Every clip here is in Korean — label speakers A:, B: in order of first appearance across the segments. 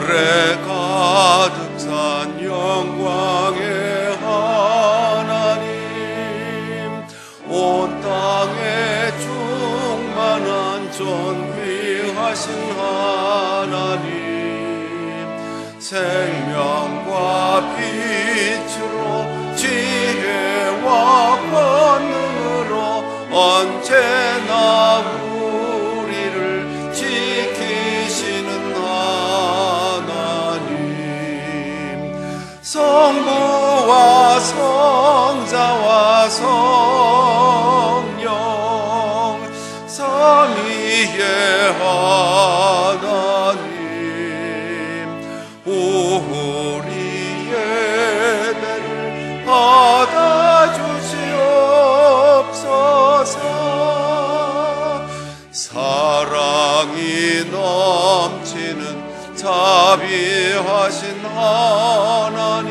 A: 하늘에 가득 산 영광의 하나님, 온 땅에 충만한 존귀하신 하나님, 생명과 빛으로 지혜와 권능으로 언제나 우리를 지키시는 하나님, 성부와 성자와 성령 삼위의 하나님, 우리 예배를 받아주시옵소서. 사랑이 넘치는 자비하신 하나님,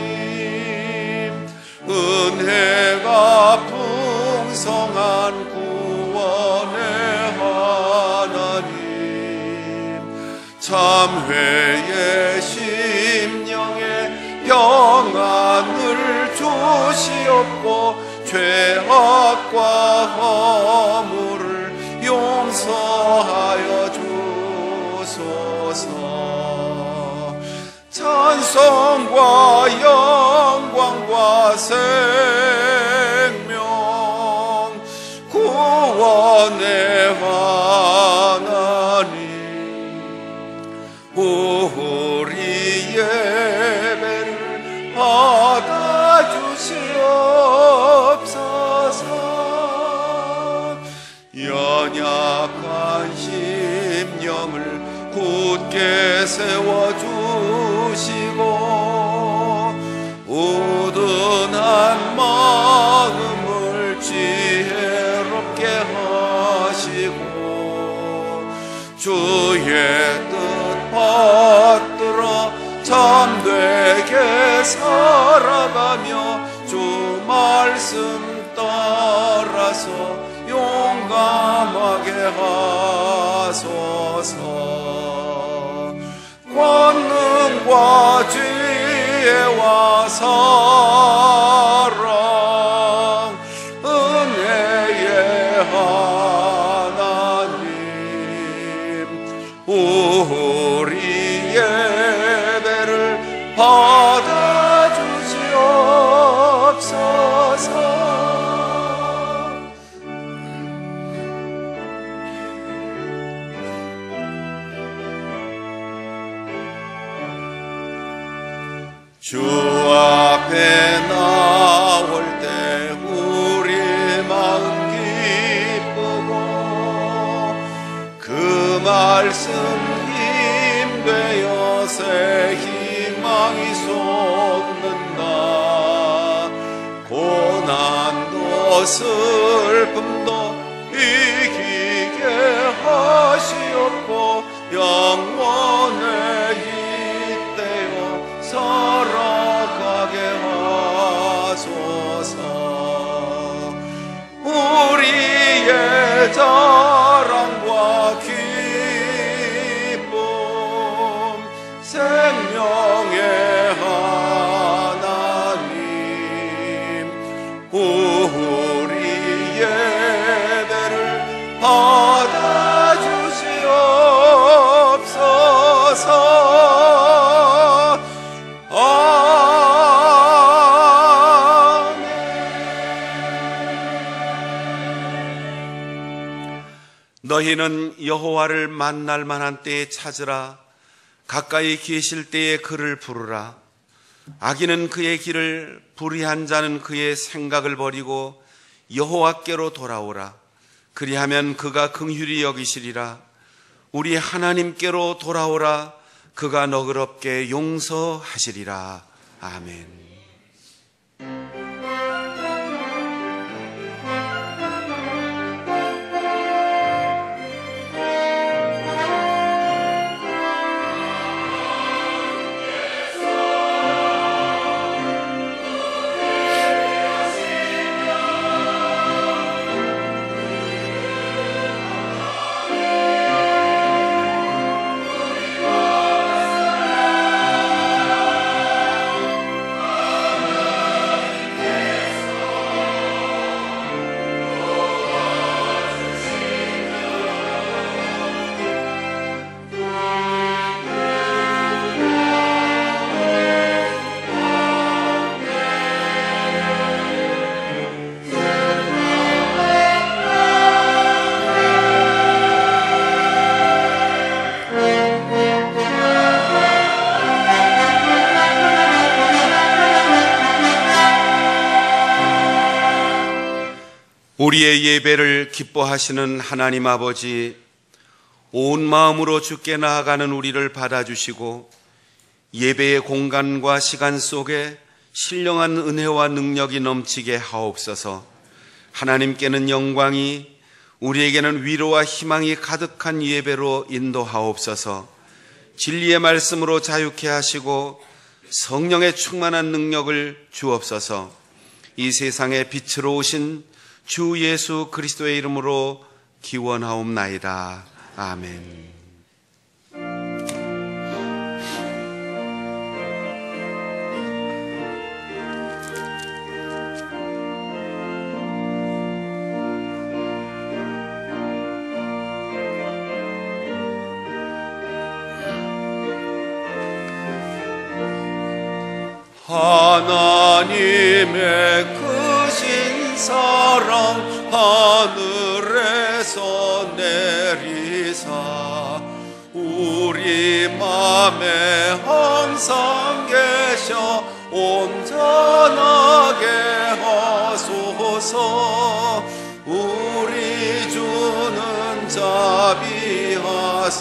A: 은혜가 풍성한 구원의 하나님, 참회의 심령에 평안을 주시옵고 죄악과 허물을 용서하여 주소서. 찬송과 영광과 생명 구원의 하나님, 우리 예배를 받아주시옵소서. 연약한 심령을 굳게 세워주시고 우둔한 마음을 지혜롭게 하시고 주의 뜻 받들어 참되게 살아가며 주 말씀 따라서 용감하게 하소서. 권능과 지혜와 사랑 은혜의 하나님, 우리 예배를 받아주시옵소서. 주 앞에 나올 때 우리 마음 기쁘고 그 말씀 힘되어 새 희망이 솟는다. 고난도 슬픔도 이기게 하시옵고 영원의 이때요 살아가게 하소서. 우리의 자랑과 기쁨 생명의 하나님, 우리 예배를 받아주시옵소서.
B: 너희는 여호와를 만날 만한 때에 찾으라. 가까이 계실 때에 그를 부르라. 악인은 그의 길을, 불의한 자는 그의 생각을 버리고 여호와께로 돌아오라. 그리하면 그가 긍휼히 여기시리라. 우리 하나님께로 돌아오라. 그가 너그럽게 용서하시리라. 아멘. 우리의 예배를 기뻐하시는 하나님 아버지, 온 마음으로 주께 나아가는 우리를 받아주시고 예배의 공간과 시간 속에 신령한 은혜와 능력이 넘치게 하옵소서. 하나님께는 영광이, 우리에게는 위로와 희망이 가득한 예배로 인도하옵소서. 진리의 말씀으로 자유케 하시고 성령의 충만한 능력을 주옵소서. 이 세상의 빛으로 오신 주 예수 그리스도의 이름으로 기원하옵나이다. 아멘.
A: 하나님의 크신 사랑 하늘에서 내리사 우리 맘에 항상 계셔 온전하게 하소서. 우리 주는 자비하사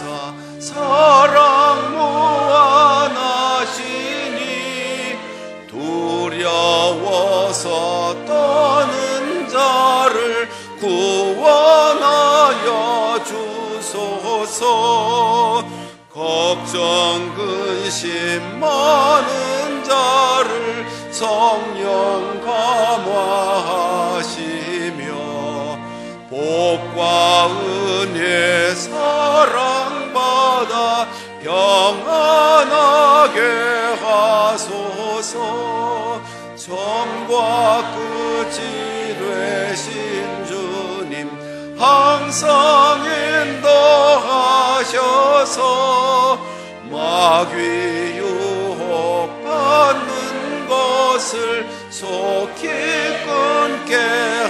A: 사랑 무한하시니 두려워서 떠는 자를 구원하여 주소서. 걱정 근심 많은 자를 성령 감화하시며 복과 은혜 사랑받아 평안하게 하소서. 처음과 끝이 되신 주님 항상 인도하셔서 마귀 유혹 받는 것을 속히 끊게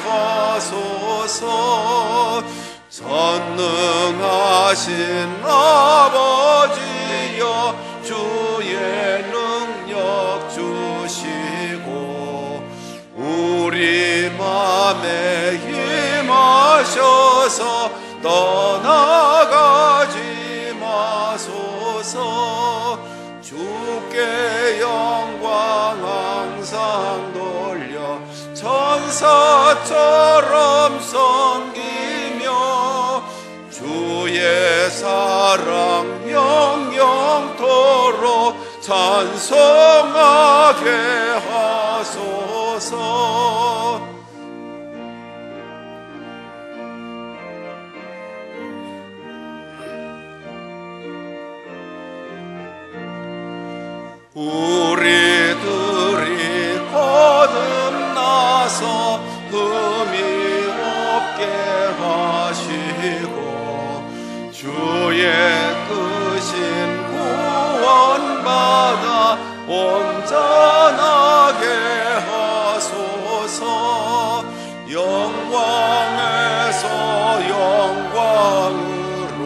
A: 하소서. 전능하신 아버지여 주의 능력 주시고 우리 맘에 임하셔서 떠나가지 마소서. 주께 영광 항상 돌려 천사처럼 섬기며 주의 사랑 영영토록 찬송하게 하소서. 우리들이 거듭나서 흠이 없게 하시고 주의 크신 구원받아 온전하게 하소서. 영광에서 영광으로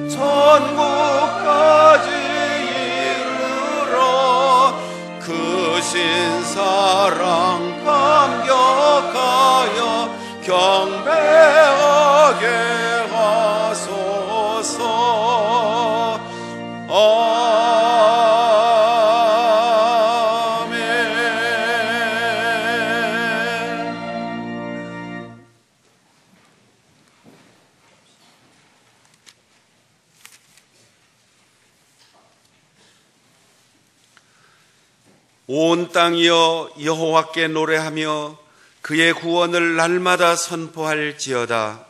A: 천국까지 크신 사랑 감격하여 경배하게 하소서. 아멘. 온 땅이여 여호와께 노래하며 그의 구원을 날마다 선포할지어다.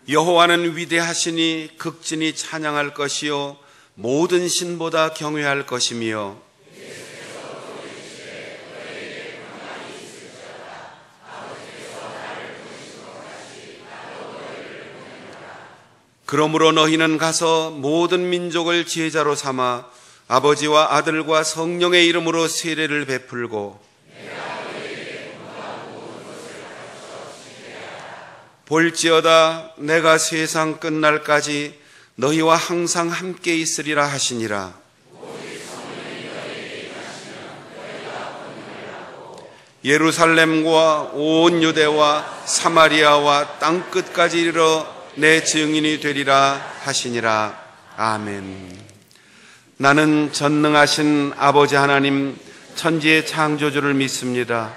A: 여호와는 위대하시니 극진히 찬양할 것이요 모든 신보다 경외할 것이며 그러므로 너희는 가서 모든 민족을 제자로 삼아 아버지와 아들과 성령의 이름으로 세례를 베풀고 볼지어다 내가 세상 끝날까지 너희와 항상 함께 있으리라 하시니라. 예루살렘과 온 유대와 사마리아와 땅끝까지 이르러 내 증인이 되리라 하시니라. 아멘. 나는 전능하신 아버지 하나님 천지의 창조주를 믿습니다.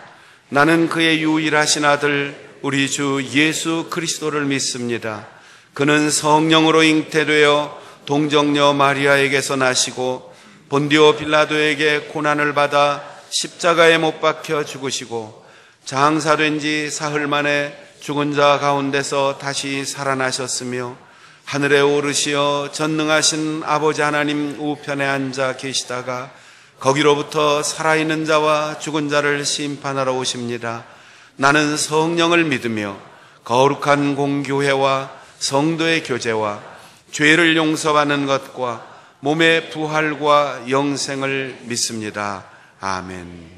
A: 나는 그의 유일하신 아들 우리 주 예수 그리스도를 믿습니다. 그는 성령으로 잉태되어 동정녀 마리아에게서 나시고 본디오 빌라도에게 고난을 받아 십자가에 못 박혀 죽으시고 장사된 지 사흘 만에 죽은 자 가운데서 다시 살아나셨으며 하늘에 오르시어 전능하신 아버지 하나님 우편에 앉아 계시다가 거기로부터 살아있는 자와 죽은 자를 심판하러 오십니다. 나는 성령을 믿으며 거룩한 공교회와 성도의 교제와 죄를 용서받는 것과 몸의 부활과 영생을 믿습니다. 아멘.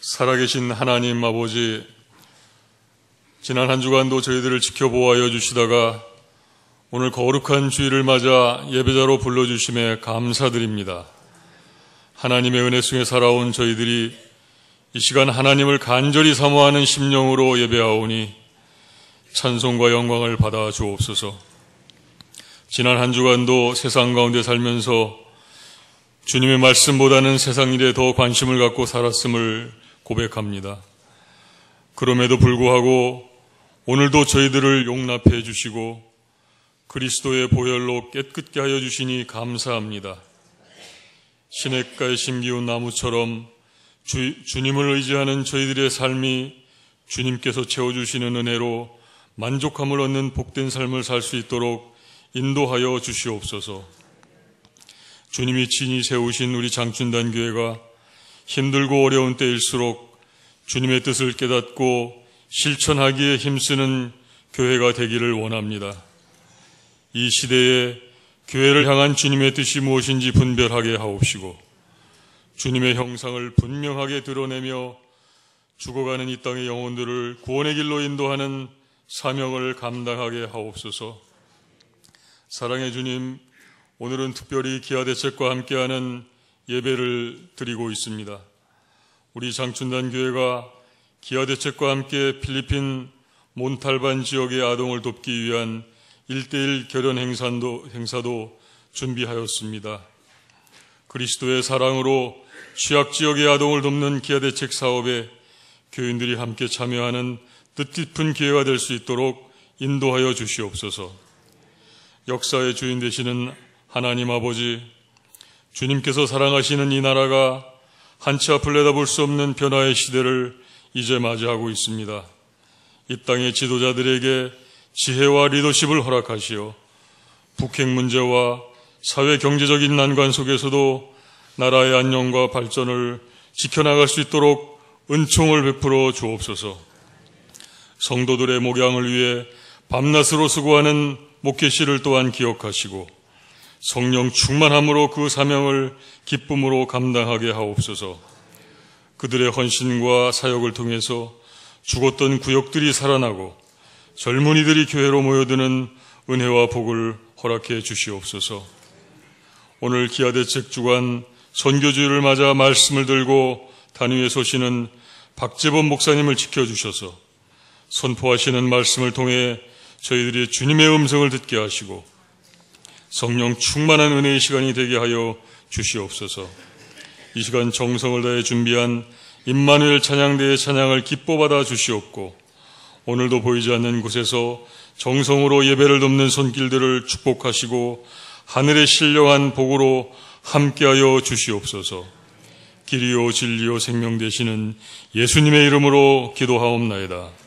C: 살아계신 하나님 아버지, 지난 한 주간도 저희들을 지켜보아여 주시다가 오늘 거룩한 주일을 맞아 예배자로 불러주심에 감사드립니다. 하나님의 은혜 속에 살아온 저희들이 이 시간 하나님을 간절히 사모하는 심령으로 예배하오니 찬송과 영광을 받아 주옵소서. 지난 한 주간도 세상 가운데 살면서 주님의 말씀보다는 세상 일에 더 관심을 갖고 살았음을 고백합니다. 그럼에도 불구하고 오늘도 저희들을 용납해 주시고 그리스도의 보혈로 깨끗게 하여 주시니 감사합니다. 시냇가에 심기운 나무처럼 주님을 의지하는 저희들의 삶이 주님께서 채워주시는 은혜로 만족함을 얻는 복된 삶을 살 수 있도록 인도하여 주시옵소서. 주님이 친히 세우신 우리 장춘단 교회가 힘들고 어려운 때일수록 주님의 뜻을 깨닫고 실천하기에 힘쓰는 교회가 되기를 원합니다. 이 시대에 교회를 향한 주님의 뜻이 무엇인지 분별하게 하옵시고 주님의 형상을 분명하게 드러내며 죽어가는 이 땅의 영혼들을 구원의 길로 인도하는 사명을 감당하게 하옵소서. 사랑의 주님, 오늘은 특별히 기아대책과 함께하는 예배를 드리고 있습니다. 우리 장춘단 교회가 기아대책과 함께 필리핀 몬탈반 지역의 아동을 돕기 위한 1:1 결연 행사도 준비하였습니다. 그리스도의 사랑으로 취약지역의 아동을 돕는 기아대책 사업에 교인들이 함께 참여하는 뜻깊은 기회가 될 수 있도록 인도하여 주시옵소서. 역사의 주인 되시는 하나님 아버지, 주님께서 사랑하시는 이 나라가 한치 앞을 내다볼 수 없는 변화의 시대를 이제 맞이하고 있습니다. 이 땅의 지도자들에게 지혜와 리더십을 허락하시어 북핵 문제와 사회 경제적인 난관 속에서도 나라의 안녕과 발전을 지켜나갈 수 있도록 은총을 베풀어 주옵소서. 성도들의 목양을 위해 밤낮으로 수고하는 목회실을 또한 기억하시고 성령 충만함으로 그 사명을 기쁨으로 감당하게 하옵소서. 그들의 헌신과 사역을 통해서 죽었던 구역들이 살아나고 젊은이들이 교회로 모여드는 은혜와 복을 허락해 주시옵소서. 오늘 기아대책 주간 선교주일을 맞아 말씀을 들고 단위에 서시는 박재범 목사님을 지켜주셔서 선포하시는 말씀을 통해 저희들이 주님의 음성을 듣게 하시고 성령 충만한 은혜의 시간이 되게 하여 주시옵소서. 이 시간 정성을 다해 준비한 임마누엘 찬양대의 찬양을 기뻐받아 주시옵고 오늘도 보이지 않는 곳에서 정성으로 예배를 돕는 손길들을 축복하시고 하늘의 신령한 복으로 함께하여 주시옵소서. 길이요 진리요 생명 되시는 예수님의 이름으로 기도하옵나이다.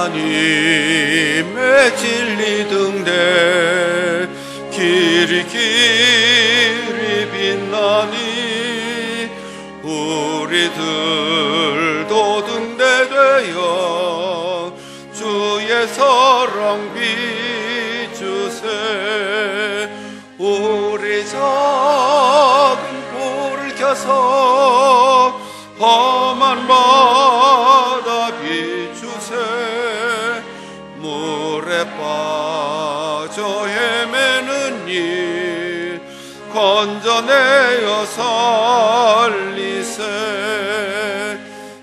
B: 하나님의 진리 등대 길이 빛나니 우리들도 등대되어 주의 사랑 비추세. 우리 작은 불을 켜서 험한 바다 비추세. 물에 빠져 헤매는 이 건져내어 살리세.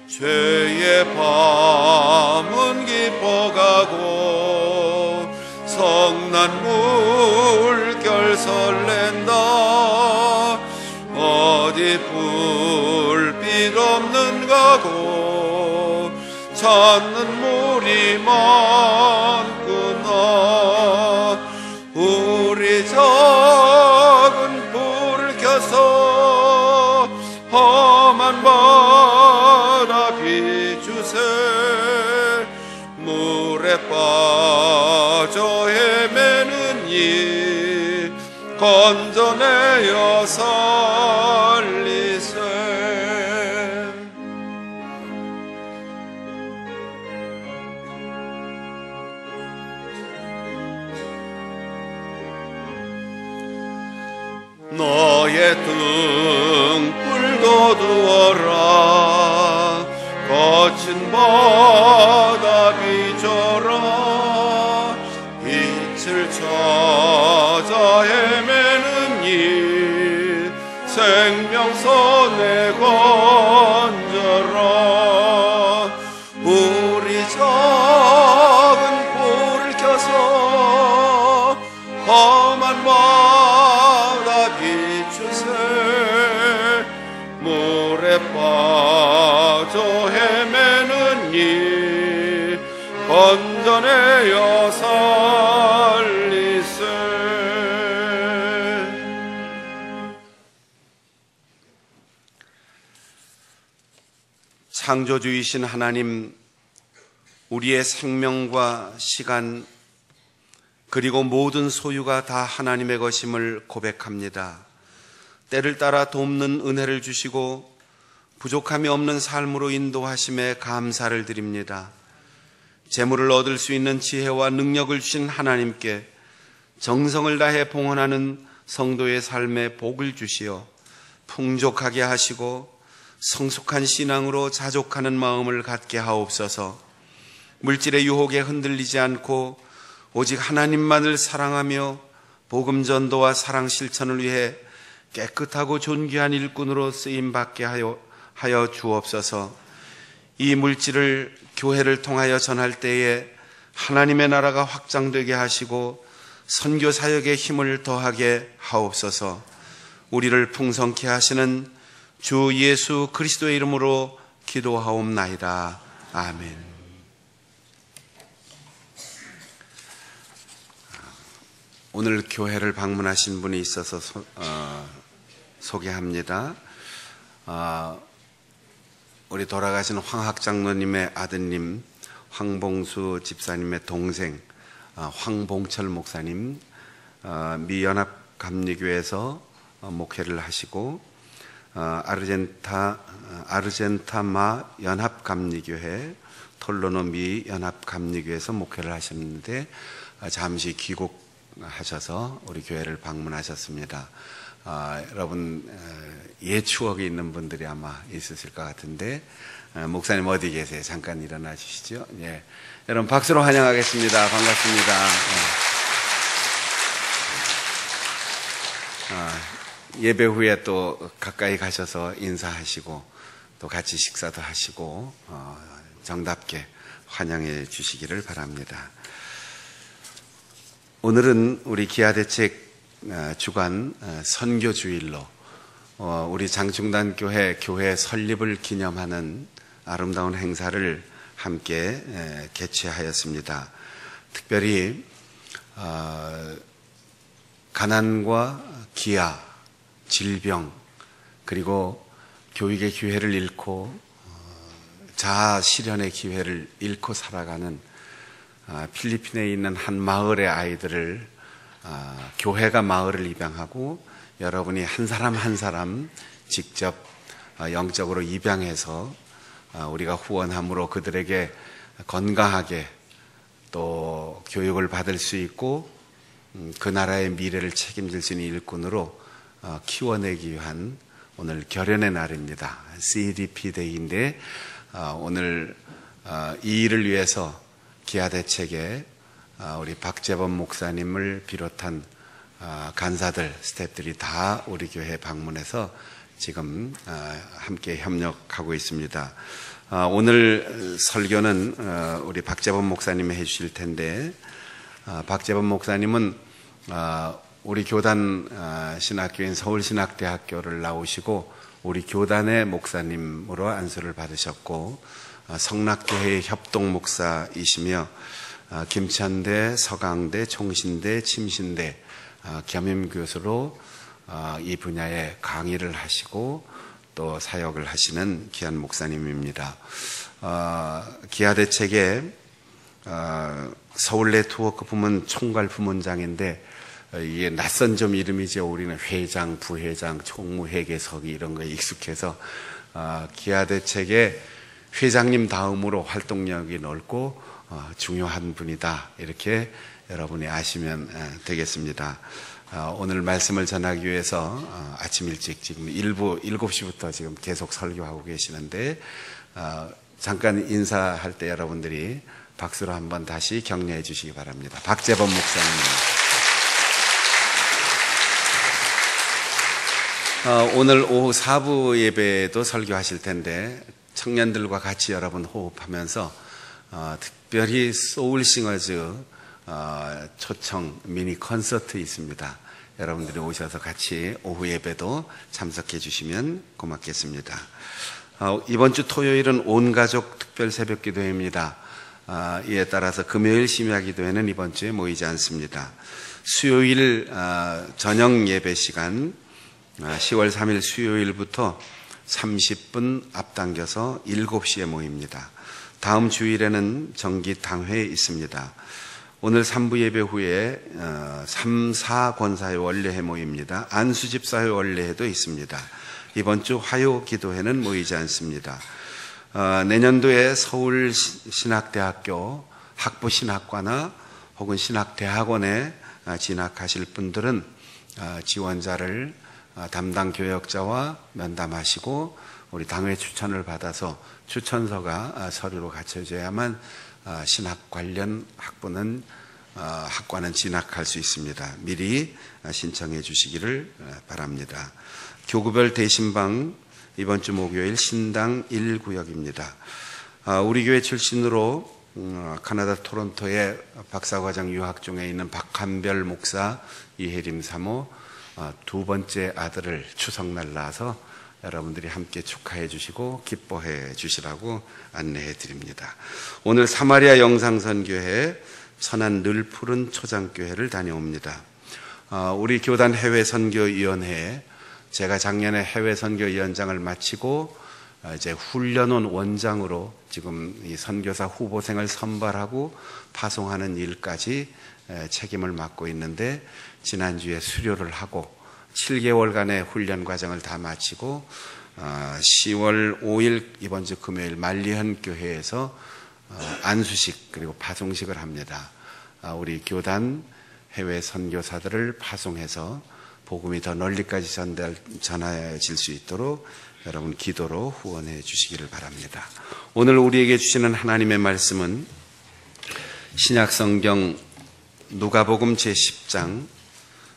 B: 죄의 밤은 깊어가고 성난 물결 설렌다. 어디 불빛 없는 가고 찾는 물이 많구나. 우리 작은 불을 켜서 험한 바다 비추세. 물에 빠져 헤매는 이 건져내어 살리세. 너의 등불도 두어라. 거친 바다 비춰라. 빛을 찾아 헤매는 이 생명선에 건져라. 우리 작은 불을 켜서 험한 바다 비추세. 물에 빠져 헤매는 이 건져내어 살리세.
A: 창조주이신 하나님, 우리의 생명과 시간 그리고 모든 소유가 다 하나님의 것임을 고백합니다. 때를 따라 돕는 은혜를 주시고 부족함이 없는 삶으로 인도하심에 감사를 드립니다. 재물을 얻을 수 있는 지혜와 능력을 주신 하나님께 정성을 다해 봉헌하는 성도의 삶에 복을 주시어 풍족하게 하시고 성숙한 신앙으로 자족하는 마음을 갖게 하옵소서. 물질의 유혹에 흔들리지 않고 오직 하나님만을 사랑하며 복음 전도와 사랑 실천을 위해 깨끗하고 존귀한 일꾼으로 쓰임받게 하여 주옵소서. 이 물질을 교회를 통하여 전할 때에 하나님의 나라가 확장되게 하시고 선교 사역에 힘을 더하게 하옵소서. 우리를 풍성케 하시는 주 예수 그리스도의 이름으로 기도하옵나이다. 아멘. 오늘 교회를 방문하신 분이 있어서 소개합니다. 우리 돌아가신 황학 장로님의 아드님 황봉수 집사님의 동생 황봉철 목사님, 미연합 감리교회에서 목회를 하시고 아르젠타마 연합 감리교회, 톨로노 미 연합 감리교회에서 목회를 하셨는데 잠시 귀국하셔서 우리 교회를 방문하셨습니다. 여러분 옛 추억이 있는 분들이 아마 있으실 것 같은데 목사님 어디 계세요? 잠깐 일어나 주시죠. 예, 여러분 박수로 환영하겠습니다. 반갑습니다. 예배 후에 또 가까이 가셔서 인사하시고 또 같이 식사도 하시고 정답게 환영해 주시기를 바랍니다. 오늘은 우리 기아대책 주간 선교주일로 우리 장충단교회 교회 설립을 기념하는 아름다운 행사를 함께 개최하였습니다. 특별히 가난과 기아, 질병, 그리고 교육의 기회를 잃고 자아 실현의 기회를 잃고 살아가는 필리핀에 있는 한 마을의 아이들을 교회가 마을을 입양하고 여러분이 한 사람 한 사람 직접 영적으로 입양해서 우리가 후원함으로 그들에게 건강하게 또 교육을 받을 수 있고 그 나라의 미래를 책임질 수 있는 일꾼으로 키워내기 위한 오늘 결연의 날입니다. CDP 데이인데 오늘 이 일을 위해서 기아대책에 우리 박재범 목사님을 비롯한 간사들, 스태프들이 다 우리 교회 방문해서 지금 함께 협력하고 있습니다. 오늘 설교는 우리 박재범 목사님이 해주실 텐데 박재범 목사님은 우리 교단 신학교인 서울신학대학교를 나오시고 우리 교단의 목사님으로 안수를 받으셨고 성락교회의 협동목사이시며 김천대, 서강대, 총신대, 침신대 겸임교수로 이 분야에 강의를 하시고 또 사역을 하시는 귀한 목사님입니다. 기아대책의 서울 네트워크 부문 총괄 부문장인데 이게 낯선 좀 이름이죠. 우리는 회장, 부회장, 총무회계석이 이런 거에 익숙해서 기아대책의 회장님 다음으로 활동력이 넓고 중요한 분이다. 이렇게 여러분이 아시면 되겠습니다. 오늘 말씀을 전하기 위해서 아침 일찍 지금 7시부터 지금 계속 설교하고 계시는데 잠깐 인사할 때 여러분들이 박수로 한번 다시 격려해 주시기 바랍니다. 박재범 목사님. 오늘 오후 4부 예배도 설교하실 텐데 청년들과 같이 여러분 호흡하면서 특별히 소울싱어즈 초청 미니 콘서트 있습니다. 여러분들이 오셔서 같이 오후 예배도 참석해 주시면 고맙겠습니다. 이번 주 토요일은 온 가족 특별 새벽 기도회입니다. 이에 따라서 금요일 심야 기도회는 이번 주에 모이지 않습니다. 수요일 저녁 예배 시간 10월 3일 수요일부터 30분 앞당겨서 7시에 모입니다. 다음 주일에는 정기 당회에 있습니다. 오늘 3부 예배 후에 3, 4 권사회 원례회 모입니다. 안수집사회 원례회도 있습니다. 이번 주 화요 기도회는 모이지 않습니다. 내년도에 서울신학대학교 학부신학과나 혹은 신학대학원에 진학하실 분들은 지원자를 담당 교역자와 면담하시고 우리 당회 추천을 받아서 추천서가 서류로 갖춰져야만 신학 관련 학과는 진학할 수 있습니다. 미리 신청해 주시기를 바랍니다. 교구별 대신방 이번 주 목요일 신당 1구역입니다. 우리 교회 출신으로 카나다 토론토에 박사과정 유학 중에 있는 박한별 목사, 이혜림 사모 두 번째 아들을 추석날 낳아서 여러분들이 함께 축하해 주시고 기뻐해 주시라고 안내해 드립니다. 오늘 사마리아 영상선교회 천안 늘 푸른 초장교회를 다녀옵니다. 우리 교단 해외선교위원회에 제가 작년에 해외선교위원장을 마치고 이제 훈련원 원장으로 지금 이 선교사 후보생을 선발하고 파송하는 일까지 책임을 맡고 있는데 지난주에 수료를 하고 7개월간의 훈련 과정을 다 마치고 10월 5일 이번 주 금요일 만리현 교회에서 안수식 그리고 파송식을 합니다. 우리 교단 해외 선교사들을 파송해서 복음이 더 널리까지 전해질 수 있도록 여러분 기도로 후원해 주시기를 바랍니다. 오늘 우리에게 주시는 하나님의 말씀은 신약성경 누가복음 제10장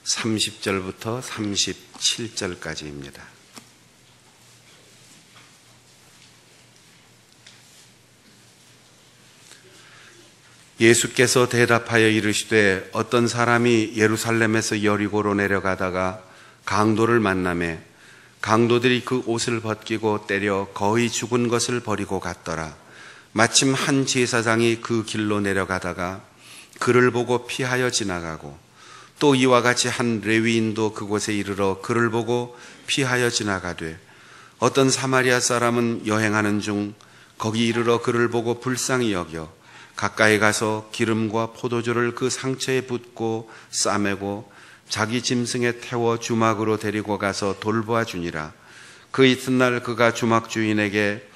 A: 30절부터 37절까지입니다. 예수께서 대답하여 이르시되 어떤 사람이 예루살렘에서 여리고로 내려가다가 강도를 만나매 강도들이 그 옷을 벗기고 때려 거의 죽은 것을 버리고 갔더라. 마침 한 제사장이 그 길로 내려가다가 그를 보고 피하여 지나가고 또 이와 같이 한 레위인도 그곳에 이르러 그를 보고 피하여 지나가되 어떤 사마리아 사람은 여행하는 중 거기 이르러 그를 보고 불쌍히 여겨 가까이 가서 기름과 포도주를 그 상처에 붓고 싸매고 자기 짐승에 태워 주막으로 데리고 가서 돌보아 주니라. 그 이튿날 그가 주막 주인에게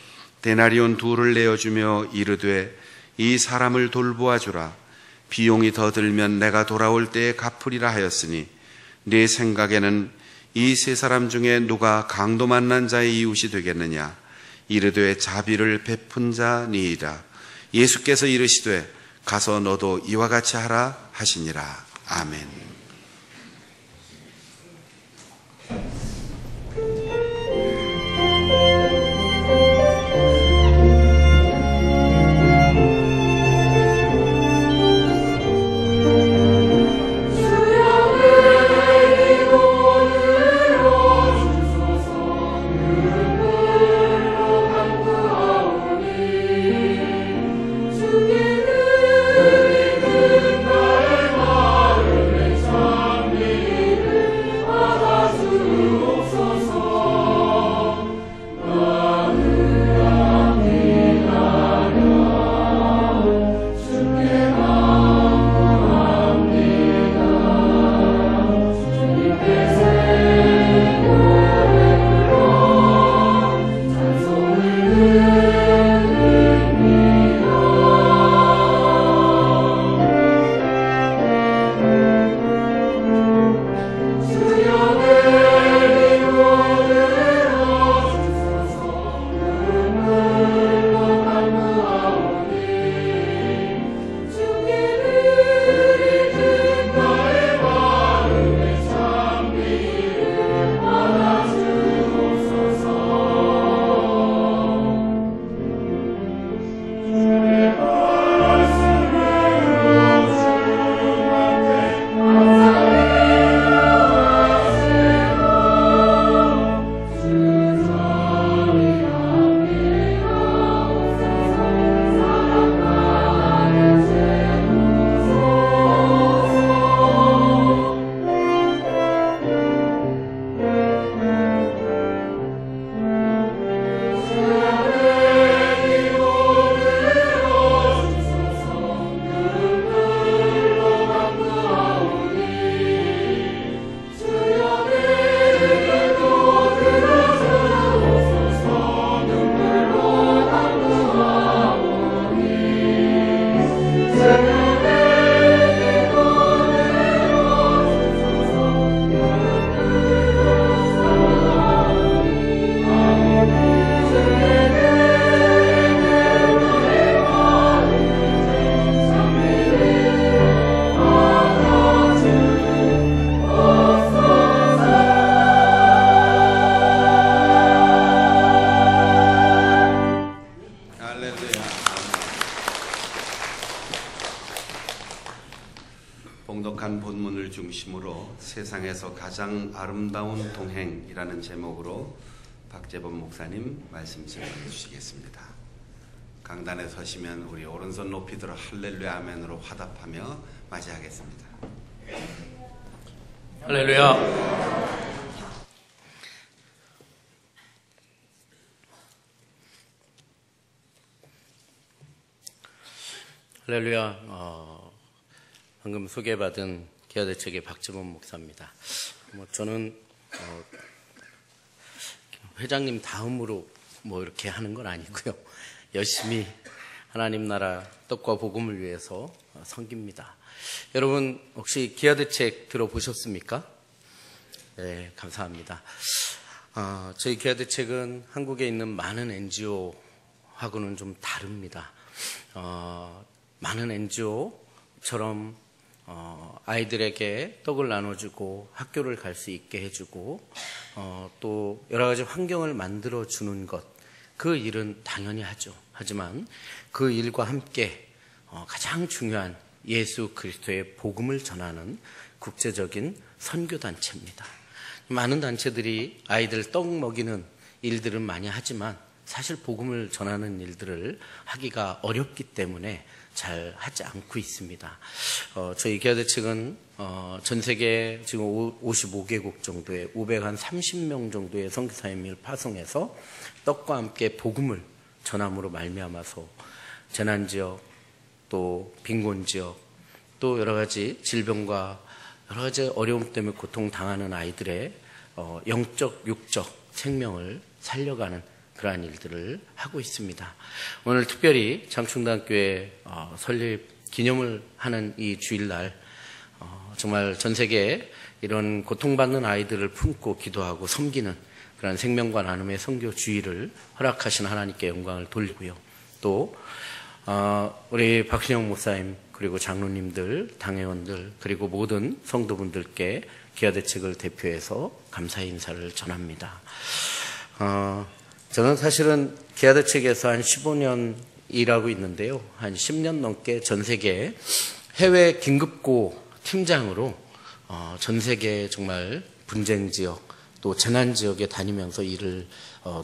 A: 데나리온 2를 내어주며 이르되 이 사람을 돌보아 주라. 비용이 더 들면 내가 돌아올 때에 갚으리라 하였으니 네 생각에는 이 3사람 중에 누가 강도 만난 자의 이웃이 되겠느냐? 이르되 자비를 베푼 자니이다. 예수께서 이르시되 가서 너도 이와 같이 하라 하시니라. 아멘. 봉독한 본문을 중심으로 세상에서 가장 아름다운 동행이라는 제목으로 박재범 목사님 말씀 전해 주시겠습니다. 강단에 서시면 우리 오른손 높이 들어 할렐루야 아멘으로 화답하며 맞이하겠습니다.
D: 할렐루야. 할렐루야. 방금 소개받은 기아대책의 박재범 목사입니다. 저는 회장님 다음으로 이렇게 하는 건 아니고요. 열심히 하나님 나라 떡과 복음을 위해서 섬깁니다. 여러분 혹시 기아대책 들어보셨습니까? 네, 감사합니다. 저희 기아대책은 한국에 있는 많은 NGO하고는 좀 다릅니다. 많은 NGO처럼 아이들에게 떡을 나눠주고 학교를 갈 수 있게 해주고 또 여러 가지 환경을 만들어주는 것, 그 일은 당연히 하죠. 하지만 그 일과 함께 가장 중요한 예수 그리스도의 복음을 전하는 국제적인 선교단체입니다. 많은 단체들이 아이들 떡 먹이는 일들은 많이 하지만 사실 복음을 전하는 일들을 하기가 어렵기 때문에 잘 하지 않고 있습니다. 저희 기아대책은 전 세계 지금 55개국 정도의 530명 정도의 선교사님을 파송해서 떡과 함께 복음을 전함으로 말미암아서 재난지역, 또 빈곤 지역, 또 여러 가지 질병과 여러 가지 어려움 때문에 고통당하는 아이들의 영적, 육적 생명을 살려가는 그러한 일들을 하고 있습니다. 오늘 특별히 장충당교회 설립 기념을 하는 이 주일날 정말 전 세계에 이런 고통받는 아이들을 품고 기도하고 섬기는 그런 생명과 나눔의 선교 주일을 허락하신 하나님께 영광을 돌리고요. 또 우리 박신영 목사님 그리고 장로님들, 당회원들 그리고 모든 성도분들께 기아대책을 대표해서 감사의 인사를 전합니다. 저는 사실은 기아대책에서 한 15년 일하고 있는데요. 한 10년 넘게 전 세계 해외 긴급고 팀장으로 전 세계 정말 분쟁 지역 또 재난 지역에 다니면서 일을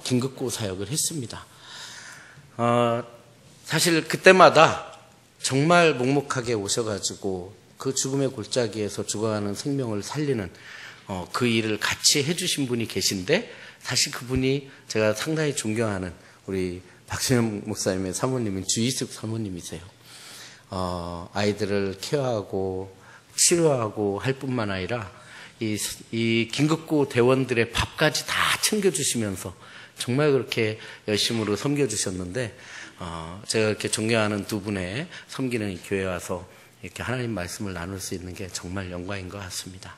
D: 긴급고 사역을 했습니다. 사실 그때마다 정말 묵묵하게 오셔가지고 그 죽음의 골짜기에서 죽어가는 생명을 살리는 그 일을 같이 해주신 분이 계신데 사실 그분이 제가 상당히 존경하는 우리 박신영 목사님의 사모님인 주이숙 사모님이세요. 아이들을 케어하고 치료하고 할 뿐만 아니라 이 긴급고 대원들의 밥까지 다 챙겨주시면서 정말 그렇게 열심으로 섬겨주셨는데 제가 이렇게 존경하는 두 분의 섬기는 이 교회에 와서 이렇게 하나님 말씀을 나눌 수 있는 게 정말 영광인 것 같습니다.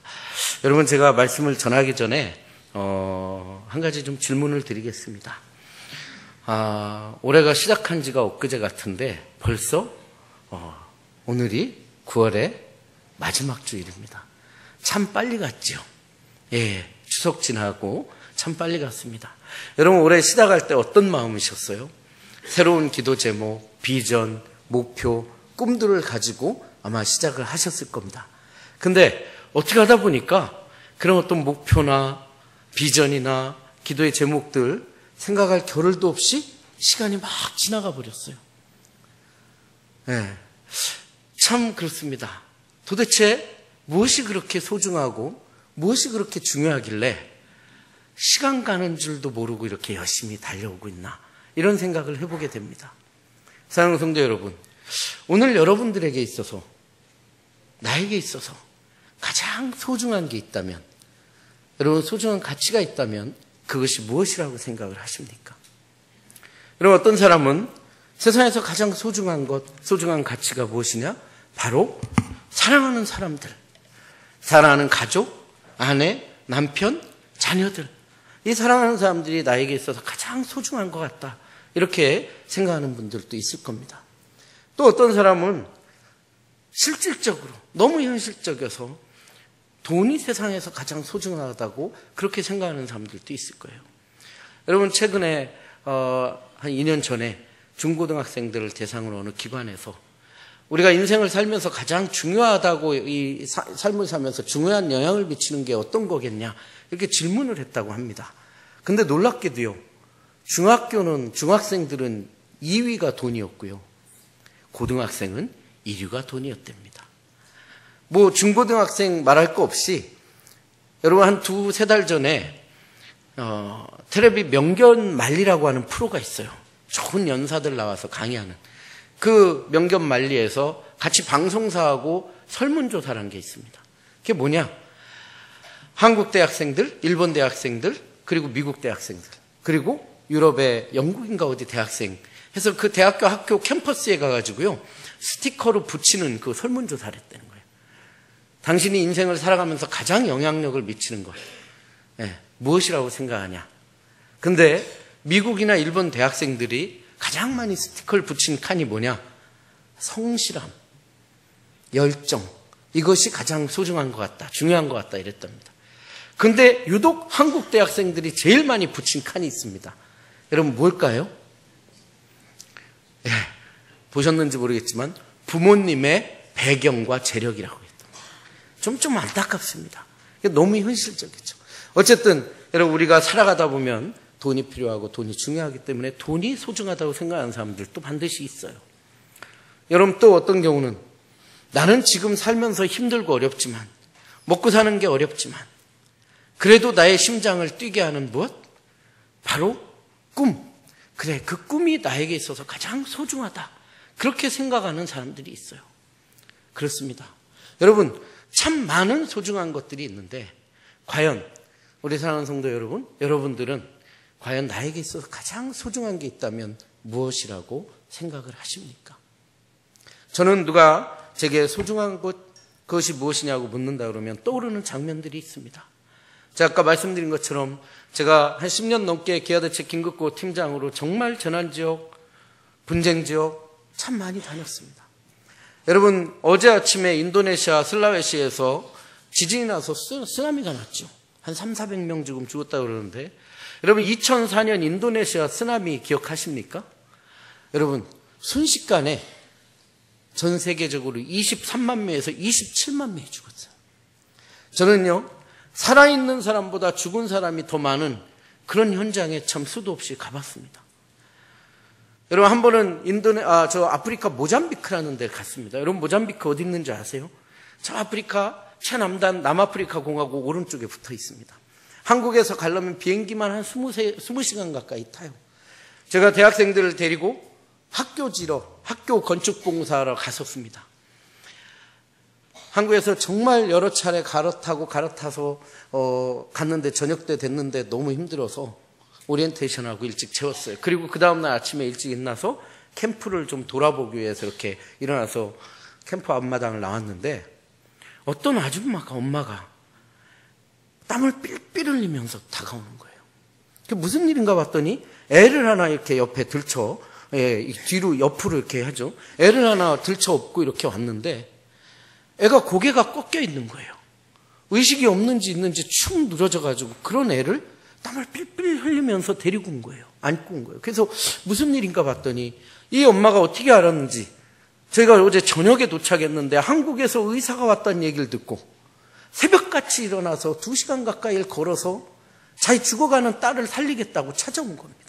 D: 여러분 제가 말씀을 전하기 전에 한 가지 좀 질문을 드리겠습니다. 올해가 시작한 지가 엊그제 같은데 벌써 오늘이 9월의 마지막 주일입니다. 참 빨리 갔죠. 예, 추석 지나고 참 빨리 갔습니다. 여러분 올해 시작할 때 어떤 마음이셨어요? 새로운 기도 제목, 비전, 목표, 꿈들을 가지고 아마 시작을 하셨을 겁니다. 근데 어떻게 하다 보니까 그런 어떤 목표나 비전이나 기도의 제목들 생각할 겨를도 없이 시간이 막 지나가 버렸어요. 네. 참 그렇습니다. 도대체 무엇이 그렇게 소중하고 무엇이 그렇게 중요하길래 시간 가는 줄도 모르고 이렇게 열심히 달려오고 있나 이런 생각을 해보게 됩니다. 사랑하는 성도 여러분, 오늘 여러분들에게 있어서 나에게 있어서 가장 소중한 게 있다면 여러분 소중한 가치가 있다면 그것이 무엇이라고 생각을 하십니까? 여러분 어떤 사람은 세상에서 가장 소중한 것, 소중한 가치가 무엇이냐? 바로 사랑하는 사람들, 사랑하는 가족, 아내, 남편, 자녀들 이 사랑하는 사람들이 나에게 있어서 가장 소중한 것 같다 이렇게 생각하는 분들도 있을 겁니다. 또 어떤 사람은 실질적으로 너무 현실적이어서 돈이 세상에서 가장 소중하다고 그렇게 생각하는 사람들도 있을 거예요. 여러분 최근에 한 2년 전에 중고등학생들을 대상으로 어느 기관에서 우리가 인생을 살면서 가장 중요하다고 이 삶을 살면서 중요한 영향을 미치는 게 어떤 거겠냐 이렇게 질문을 했다고 합니다. 근데 놀랍게도요. 중학생들은 2위가 돈이었고요. 고등학생은 1위가 돈이었답니다. 뭐 중고등학생 말할 거 없이 여러분 한 2-3달 전에 텔레비 명견만리라고 하는 프로가 있어요. 좋은 연사들 나와서 강의하는 그 명견만리에서 같이 방송사하고 설문조사를 한 게 있습니다. 그게 뭐냐? 한국 대학생들, 일본 대학생들, 그리고 미국 대학생들, 그리고 유럽의 영국인가 어디 대학생 해서 그 대학교 학교 캠퍼스에 가가지고요 스티커로 붙이는 그 설문조사를 했다는 거예요. 당신이 인생을 살아가면서 가장 영향력을 미치는 것 무엇이라고 생각하냐? 근데 미국이나 일본 대학생들이 가장 많이 스티커를 붙인 칸이 뭐냐? 성실함, 열정 이것이 가장 소중한 것 같다, 중요한 것 같다 이랬답니다. 근데 유독 한국 대학생들이 제일 많이 붙인 칸이 있습니다. 여러분 뭘까요? 보셨는지 모르겠지만 부모님의 배경과 재력이라고 했답니다. 좀 안타깝습니다. 너무 현실적이죠. 어쨌든 여러분 우리가 살아가다 보면 돈이 필요하고 돈이 중요하기 때문에 돈이 소중하다고 생각하는 사람들도 반드시 있어요. 여러분 또 어떤 경우는 나는 지금 살면서 힘들고 어렵지만 먹고 사는 게 어렵지만 그래도 나의 심장을 뛰게 하는 무엇? 바로 꿈. 그래 그 꿈이 나에게 있어서 가장 소중하다. 그렇게 생각하는 사람들이 있어요. 그렇습니다. 여러분, 참 많은 소중한 것들이 있는데 과연 우리 사랑하는 성도 여러분, 여러분들은 과연 나에게 있어서 가장 소중한 게 있다면 무엇이라고 생각을 하십니까? 저는 누가 제게 소중한 그것이 무엇이냐고 묻는다 그러면 떠오르는 장면들이 있습니다. 제가 아까 말씀드린 것처럼 제가 한 10년 넘게 기아대체 긴급구호 팀장으로 정말 재난지역, 분쟁지역 참 많이 다녔습니다. 여러분, 어제 아침에 인도네시아 슬라웨시에서 지진이 나서 쓰나미가 났죠. 한 300~400명 지금 죽었다고 그러는데, 여러분 2004년 인도네시아 쓰나미 기억하십니까? 여러분, 순식간에 전 세계적으로 23만 명에서 27만 명이 죽었어요. 저는요, 살아있는 사람보다 죽은 사람이 더 많은 그런 현장에 참 수도 없이 가봤습니다. 여러분, 한 번은 아프리카 모잠비크라는 데를 갔습니다. 여러분, 모잠비크 어디 있는지 아세요? 저 아프리카 최남단 남아프리카 공화국 오른쪽에 붙어 있습니다. 한국에서 가려면 비행기만 한 20시간 가까이 타요. 제가 대학생들을 데리고 학교 건축봉사하러 갔었습니다. 한국에서 정말 여러 차례 갈아타서 갔는데 저녁 때 됐는데 너무 힘들어서 오리엔테이션하고 일찍 재웠어요. 그리고 그 다음날 아침에 일찍 일어나서 캠프를 좀 돌아보기 위해서 이렇게 일어나서 캠프 앞마당을 나왔는데 어떤 엄마가 땀을 삘삘 흘리면서 다가오는 거예요. 그게 무슨 일인가 봤더니 애를 하나 이렇게 옆에 들쳐, 뒤로 옆으로 이렇게 하죠. 애를 하나 들쳐 업고 이렇게 왔는데 애가 고개가 꺾여 있는 거예요. 의식이 없는지 있는지 축 늘어져가지고 그런 애를 땀을 삘삘 흘리면서 데리고 온 거예요. 안고 온 거예요. 그래서 무슨 일인가 봤더니 이 엄마가 어떻게 알았는지, 저희가 어제 저녁에 도착했는데 한국에서 의사가 왔다는 얘기를 듣고 새벽같이 일어나서 2시간 가까이를 걸어서 자기 죽어가는 딸을 살리겠다고 찾아온 겁니다.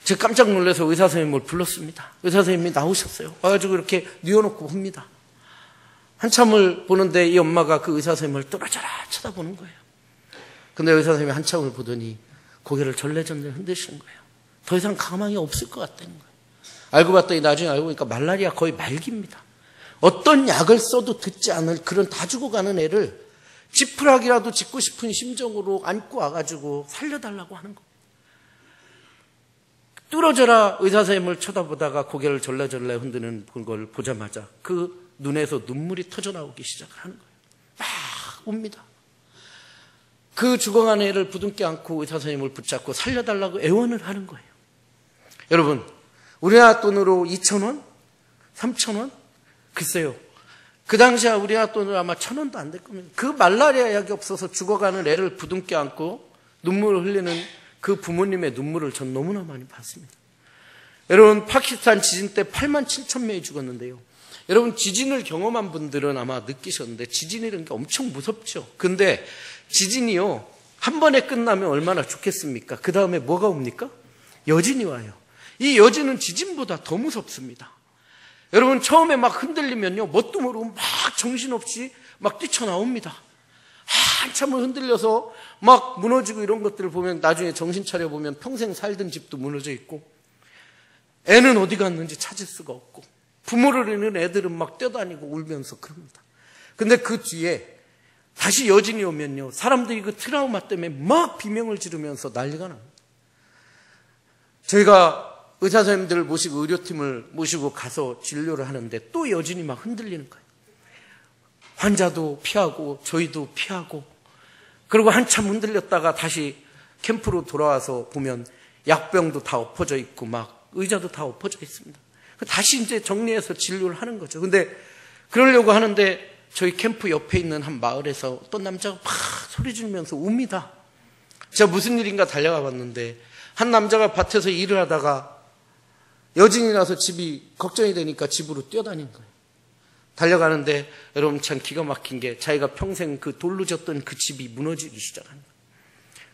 D: 제가 깜짝 놀라서 의사 선생님을 불렀습니다. 의사 선생님이 나오셨어요. 와가지고 이렇게 뉘어놓고 봅니다. 한참을 보는데 이 엄마가 그 의사 선생님을 뚫어져라 쳐다보는 거예요. 근데 의사 선생님이 한참을 보더니 고개를 절레절레 흔드시는 거예요. 더 이상 가망이 없을 것 같다는 거예요. 알고 봤더니 나중에 알고 보니까 말라리아 거의 말기입니다. 어떤 약을 써도 듣지 않을 그런 다 죽어가는 애를 지푸라기라도 짚고 싶은 심정으로 안고 와가지고 살려달라고 하는 거예요. 뚫어져라 의사 선생님을 쳐다보다가 고개를 절레절레 흔드는 걸 보자마자 그 눈에서 눈물이 터져나오기 시작을 하는 거예요. 막 옵니다. 그 죽어가는 애를 부둥켜 안고 의사 선생님을 붙잡고 살려달라고 애원을 하는 거예요. 여러분, 우리나라 돈으로 2,000원? 3,000원? 글쎄요. 그 당시에 우리나라 돈으로 아마 1,000원도 안 될 겁니다. 그 말라리아 약이 없어서 죽어가는 애를 부둥켜 안고 눈물을 흘리는 그 부모님의 눈물을 전 너무나 많이 봤습니다. 여러분, 파키스탄 지진 때 87,000명이 죽었는데요. 여러분, 지진을 경험한 분들은 아마 느끼셨는데 지진이라는 게 엄청 무섭죠. 근데 지진이요, 한 번에 끝나면 얼마나 좋겠습니까? 그 다음에 뭐가 옵니까? 여진이 와요. 이 여진은 지진보다 더 무섭습니다. 여러분, 처음에 막 흔들리면요, 뭣도 모르고 막 정신없이 막 뛰쳐나옵니다. 한참을 흔들려서 막 무너지고 이런 것들을 보면 나중에 정신 차려보면 평생 살던 집도 무너져 있고 애는 어디 갔는지 찾을 수가 없고 부모를 잃는 애들은 막 뛰어다니고 울면서 그럽니다. 근데 그 뒤에 다시 여진이 오면요, 사람들이 그 트라우마 때문에 막 비명을 지르면서 난리가 납니다. 저희가 의사 선생님들을 모시고 의료팀을 모시고 가서 진료를 하는데 또 여진이 막 흔들리는 거예요. 환자도 피하고 저희도 피하고, 그리고 한참 흔들렸다가 다시 캠프로 돌아와서 보면 약병도 다 엎어져 있고 막 의자도 다 엎어져 있습니다. 다시 이제 정리해서 진료를 하는 거죠. 근데 그러려고 하는데 저희 캠프 옆에 있는 한 마을에서 어떤 남자가 막 소리 지르면서 웁니다. 제가 무슨 일인가 달려가 봤는데 한 남자가 밭에서 일을 하다가 여진이 나서 집이 걱정이 되니까 집으로 뛰어다닌 거예요. 달려가는데 여러분, 참 기가 막힌 게 자기가 평생 그 돌로 졌던 그 집이 무너지기 시작하는 거예요.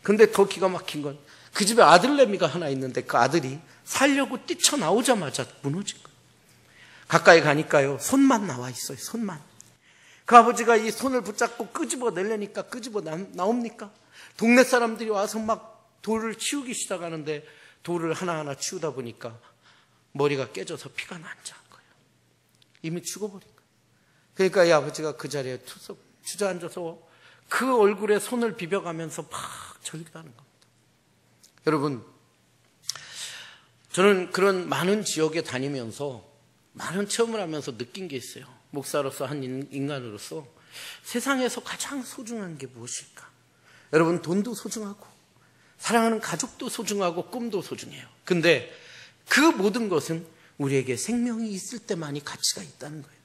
D: 근데 더 기가 막힌 건 그 집에 아들내미가 하나 있는데 그 아들이 살려고 뛰쳐나오자마자 무너진 거예요. 가까이 가니까요, 손만 나와 있어요. 손만. 그 아버지가 이 손을 붙잡고 끄집어 내려니까 끄집어 나옵니까? 동네 사람들이 와서 막 돌을 치우기 시작하는데 돌을 하나하나 치우다 보니까 머리가 깨져서 피가 난자한 거예요. 이미 죽어버린 거예요. 그러니까 이 아버지가 그 자리에 투석 주저앉아서 그 얼굴에 손을 비벼가면서 막 절규하는 겁니다. 여러분, 저는 그런 많은 지역에 다니면서 많은 체험을 하면서 느낀 게 있어요. 목사로서 한 인간으로서 세상에서 가장 소중한 게 무엇일까? 여러분, 돈도 소중하고 사랑하는 가족도 소중하고 꿈도 소중해요. 근데 그 모든 것은 우리에게 생명이 있을 때만이 가치가 있다는 거예요.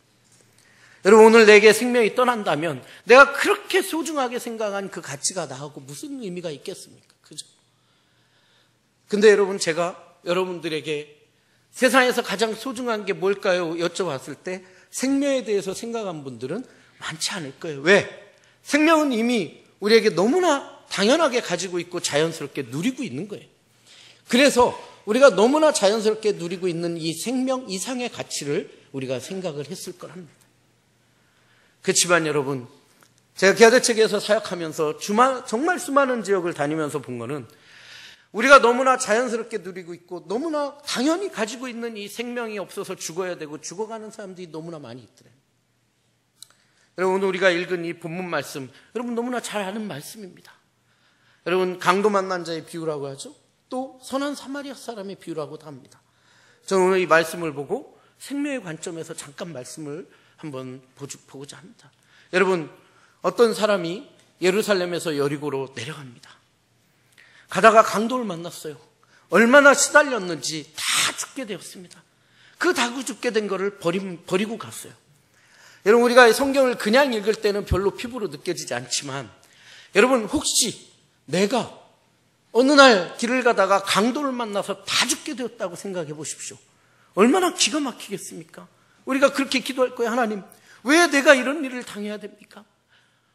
D: 여러분, 오늘 내게 생명이 떠난다면 내가 그렇게 소중하게 생각한 그 가치가 나하고 무슨 의미가 있겠습니까? 그죠? 근데 여러분, 제가 여러분들에게 세상에서 가장 소중한 게 뭘까요? 여쭤봤을 때 생명에 대해서 생각한 분들은 많지 않을 거예요. 왜? 생명은 이미 우리에게 너무나 당연하게 가지고 있고 자연스럽게 누리고 있는 거예요. 그래서 우리가 너무나 자연스럽게 누리고 있는 이 생명 이상의 가치를 우리가 생각을 했을 거랍니다. 그렇지만 여러분, 제가 기아대책에서 사역하면서 정말 수많은 지역을 다니면서 본 거는 우리가 너무나 자연스럽게 누리고 있고 너무나 당연히 가지고 있는 이 생명이 없어서 죽어야 되고 죽어가는 사람들이 너무나 많이 있더래요. 여러분, 오늘 우리가 읽은 이 본문 말씀, 여러분 너무나 잘 아는 말씀입니다. 여러분, 강도 만난 자의 비유라고 하죠. 또 선한 사마리아 사람의 비유라고도 합니다. 저는 오늘 이 말씀을 보고 생명의 관점에서 잠깐 말씀을 한번 보고자 합니다. 여러분, 어떤 사람이 예루살렘에서 여리고로 내려갑니다. 가다가 강도를 만났어요. 얼마나 시달렸는지 다 죽게 되었습니다. 그 다구 죽게 된 거를 버리고 갔어요. 여러분, 우리가 성경을 그냥 읽을 때는 별로 피부로 느껴지지 않지만 여러분, 혹시 내가 어느 날 길을 가다가 강도를 만나서 다 죽게 되었다고 생각해 보십시오. 얼마나 기가 막히겠습니까? 우리가 그렇게 기도할 거예요. 하나님, 왜 내가 이런 일을 당해야 됩니까?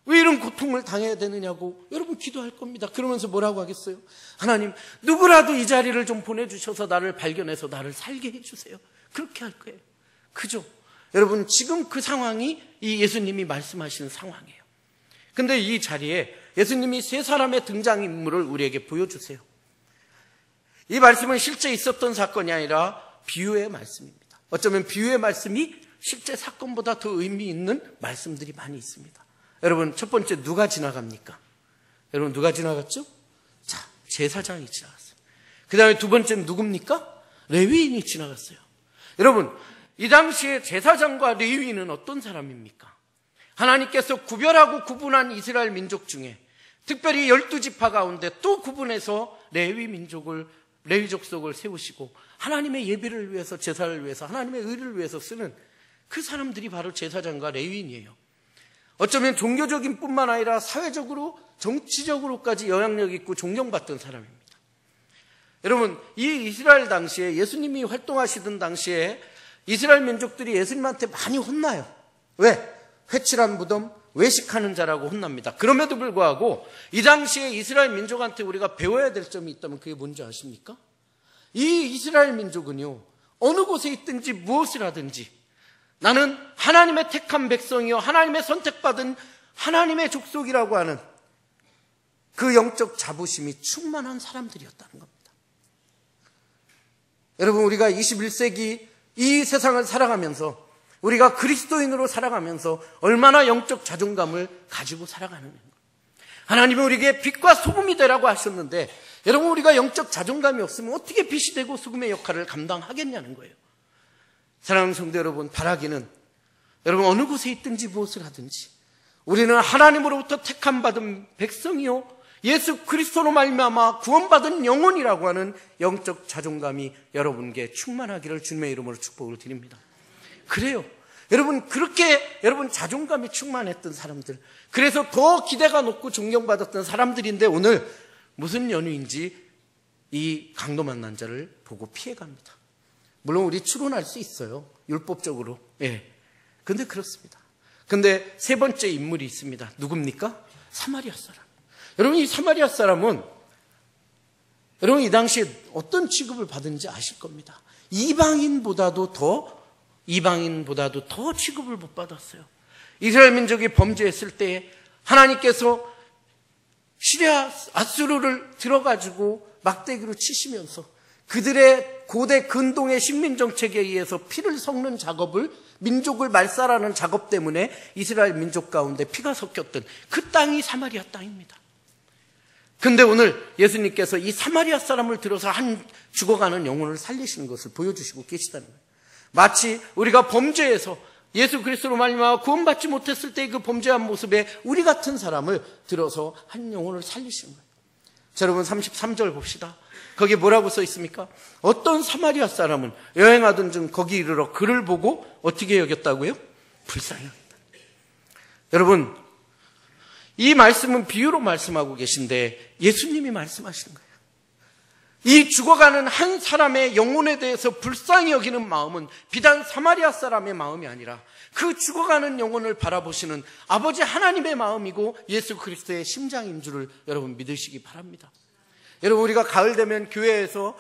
D: 왜 이런 고통을 당해야 되느냐고 여러분 기도할 겁니다. 그러면서 뭐라고 하겠어요? 하나님, 누구라도 이 자리를 좀 보내주셔서 나를 발견해서 나를 살게 해주세요. 그렇게 할 거예요. 그죠? 여러분, 지금 그 상황이 이 예수님이 말씀하시는 상황이에요. 근데 이 자리에 예수님이 세 사람의 등장인물을 우리에게 보여주세요. 이 말씀은 실제 있었던 사건이 아니라 비유의 말씀입니다. 어쩌면 비유의 말씀이 실제 사건보다 더 의미 있는 말씀들이 많이 있습니다. 여러분, 첫 번째 누가 지나갑니까? 여러분, 누가 지나갔죠? 자, 제사장이 지나갔어요. 그 다음에 두 번째는 누굽니까? 레위인이 지나갔어요. 여러분, 이 당시에 제사장과 레위인은 어떤 사람입니까? 하나님께서 구별하고 구분한 이스라엘 민족 중에 특별히 12지파 가운데 또 구분해서 레위 족속을 세우시고 하나님의 예배를 위해서, 제사를 위해서, 하나님의 의를 위해서 쓰는 그 사람들이 바로 제사장과 레위인이에요. 어쩌면 종교적인 뿐만 아니라 사회적으로, 정치적으로까지 영향력 있고 존경받던 사람입니다. 여러분, 이 이스라엘 당시에 예수님이 활동하시던 당시에 이스라엘 민족들이 예수님한테 많이 혼나요. 왜? 회칠한 무덤, 외식하는 자라고 혼납니다. 그럼에도 불구하고 이 당시에 이스라엘 민족한테 우리가 배워야 될 점이 있다면 그게 뭔지 아십니까? 이 이스라엘 민족은요, 어느 곳에 있든지 무엇을 하든지 나는 하나님의 택한 백성이요, 하나님의 선택받은 하나님의 족속이라고 하는 그 영적 자부심이 충만한 사람들이었다는 겁니다. 여러분, 우리가 21세기 이 세상을 살아가면서, 우리가 그리스도인으로 살아가면서 얼마나 영적 자존감을 가지고 살아가는 거예요. 하나님은 우리에게 빛과 소금이 되라고 하셨는데, 여러분, 우리가 영적 자존감이 없으면 어떻게 빛이 되고 소금의 역할을 감당하겠냐는 거예요. 사랑하는 성도 여러분, 바라기는 여러분 어느 곳에 있든지 무엇을 하든지 우리는 하나님으로부터 택함받은 백성이요, 예수 그리스도로 말미암아 구원받은 영혼이라고 하는 영적 자존감이 여러분께 충만하기를 주님의 이름으로 축복을 드립니다. 그래요. 여러분, 그렇게 여러분 자존감이 충만했던 사람들, 그래서 더 기대가 높고 존경받았던 사람들인데 오늘 무슨 연유인지 이 강도 만난 자를 보고 피해갑니다. 물론 우리 추론할 수 있어요, 율법적으로. 예. 근데 그렇습니다. 근데 세 번째 인물이 있습니다. 누굽니까? 사마리아 사람. 여러분, 이 사마리아 사람은 여러분 이 당시에 어떤 취급을 받은지 아실 겁니다. 이방인보다도 더 취급을 못 받았어요. 이스라엘 민족이 범죄했을 때 하나님께서 시리아 아수르를 들어가지고 막대기로 치시면서 그들의 고대 근동의 식민정책에 의해서 피를 섞는 작업을, 민족을 말살하는 작업 때문에 이스라엘 민족 가운데 피가 섞였던 그 땅이 사마리아 땅입니다. 근데 오늘 예수님께서 이 사마리아 사람을 들어서 한 죽어가는 영혼을 살리시는 것을 보여주시고 계시다는 거예요. 마치 우리가 범죄에서 예수 그리스도로 말미암아 구원받지 못했을 때 그 범죄한 모습에 우리 같은 사람을 들어서 한 영혼을 살리시는 거예요. 자, 여러분 33절 봅시다. 거기에 뭐라고 써 있습니까? 어떤 사마리아 사람은 여행하던 중 거기 이르러 그를 보고 어떻게 여겼다고요? 불쌍히 여겼다. 여러분, 이 말씀은 비유로 말씀하고 계신데 예수님이 말씀하시는 거예요. 이 죽어가는 한 사람의 영혼에 대해서 불쌍히 여기는 마음은 비단 사마리아 사람의 마음이 아니라 그 죽어가는 영혼을 바라보시는 아버지 하나님의 마음이고 예수 그리스도의 심장인 줄을 여러분 믿으시기 바랍니다. 여러분, 우리가 가을 되면 교회에서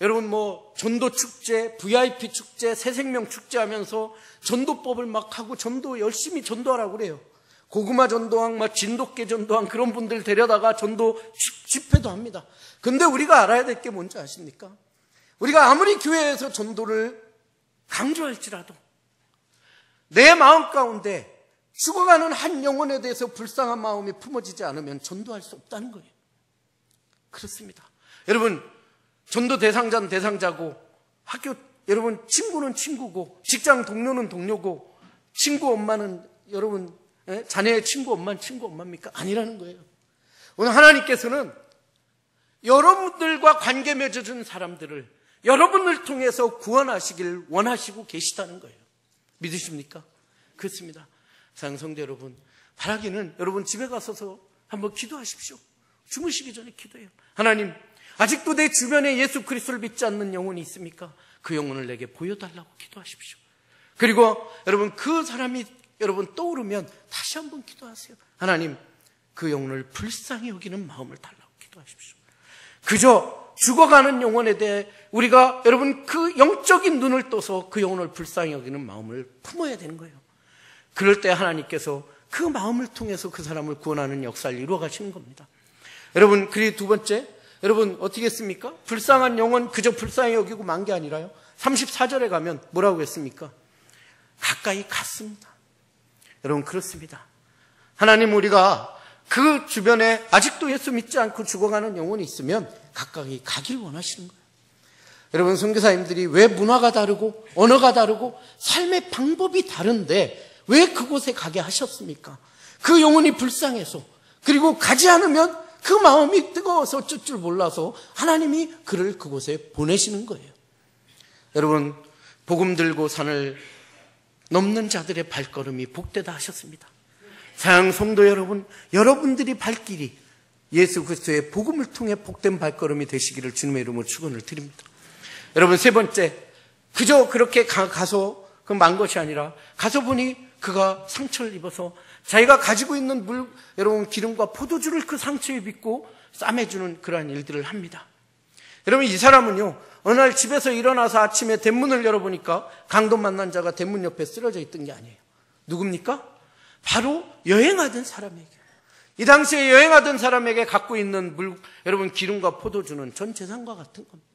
D: 여러분 전도 축제, VIP 축제, 새생명 축제 하면서 전도법을 막 하고 전도 열심히 전도하라고 그래요. 고구마 전도왕, 진돗개 전도왕 그런 분들 데려다가 전도 집회도 합니다. 근데 우리가 알아야 될 게 뭔지 아십니까? 우리가 아무리 교회에서 전도를 강조할지라도 내 마음 가운데 죽어가는 한 영혼에 대해서 불쌍한 마음이 품어지지 않으면 전도할 수 없다는 거예요. 그렇습니다. 여러분, 전도 대상자는 대상자고, 학교, 여러분, 친구는 친구고, 직장 동료는 동료고, 친구 엄마는 여러분, 자네의 친구 엄마는 친구 엄마입니까? 아니라는 거예요. 오늘 하나님께서는 여러분들과 관계 맺어준 사람들을 여러분을 통해서 구원하시길 원하시고 계시다는 거예요. 믿으십니까? 그렇습니다. 사랑하는 성도 여러분, 바라기는 여러분 집에 가서서 한번 기도하십시오. 주무시기 전에 기도해요. 하나님, 아직도 내 주변에 예수 그리스도를 믿지 않는 영혼이 있습니까? 그 영혼을 내게 보여달라고 기도하십시오. 그리고 여러분 그 사람이 여러분 떠오르면 다시 한번 기도하세요. 하나님, 그 영혼을 불쌍히 여기는 마음을 달라고 기도하십시오. 그저 죽어가는 영혼에 대해 우리가 여러분 그 영적인 눈을 떠서 그 영혼을 불쌍히 여기는 마음을 품어야 되는 거예요. 그럴 때 하나님께서 그 마음을 통해서 그 사람을 구원하는 역사를 이루어 가시는 겁니다. 여러분, 그리고 두 번째, 여러분 어떻게 했습니까? 불쌍한 영혼 그저 불쌍히 여기고 만 게 아니라요. 34절에 가면 뭐라고 했습니까? 가까이 갔습니다. 여러분, 그렇습니다. 하나님, 우리가 그 주변에 아직도 예수 믿지 않고 죽어가는 영혼이 있으면 가까이 가길 원하시는 거예요. 여러분, 선교사님들이 왜 문화가 다르고 언어가 다르고 삶의 방법이 다른데 왜 그곳에 가게 하셨습니까? 그 영혼이 불쌍해서, 그리고 가지 않으면 그 마음이 뜨거워서 어쩔 줄 몰라서 하나님이 그를 그곳에 보내시는 거예요. 여러분, 복음 들고 산을 넘는 자들의 발걸음이 복되다 하셨습니다. 사랑하는 성도 여러분, 여러분들이 발길이 예수 그리스도의 복음을 통해 복된 발걸음이 되시기를 주님의 이름으로 축원을 드립니다. 여러분, 세 번째, 그저 그렇게 가서 그 만 것이 아니라 가서 보니 그가 상처를 입어서 자기가 가지고 있는 여러분 기름과 포도주를 그 상처에 빚고 싸매주는 그러한 일들을 합니다. 여러분, 이 사람은요, 어느 날 집에서 일어나서 아침에 대문을 열어보니까 강도 만난 자가 대문 옆에 쓰러져 있던 게 아니에요. 누굽니까? 바로 여행하던 사람에게, 이 당시에 여행하던 사람에게 갖고 있는 여러분 기름과 포도주는 전 재산과 같은 겁니다.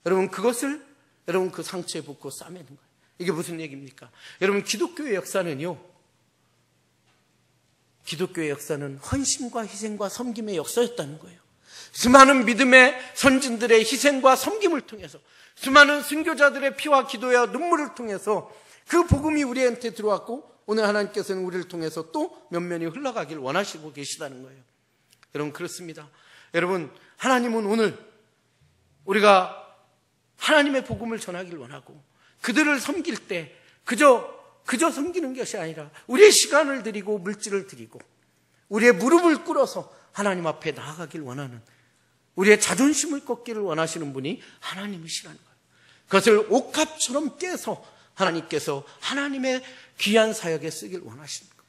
D: 여러분, 그것을 여러분 그 상처에 붓고 싸매는 거예요. 이게 무슨 얘기입니까? 여러분, 기독교의 역사는요, 기독교의 역사는 헌신과 희생과 섬김의 역사였다는 거예요. 수많은 믿음의 선진들의 희생과 섬김을 통해서, 수많은 순교자들의 피와 기도와 눈물을 통해서 그 복음이 우리한테 들어왔고, 오늘 하나님께서는 우리를 통해서 또 면면이 흘러가길 원하시고 계시다는 거예요. 여러분, 그렇습니다. 여러분, 하나님은 오늘 우리가 하나님의 복음을 전하길 원하고, 그들을 섬길 때 그저 섬기는 것이 아니라 우리의 시간을 드리고 물질을 드리고 우리의 무릎을 꿇어서 하나님 앞에 나아가길 원하는, 우리의 자존심을 꺾기를 원하시는 분이 하나님이시라는 거예요. 그것을 옥합처럼 깨서 하나님께서 하나님의 귀한 사역에 쓰길 원하시는 겁니다.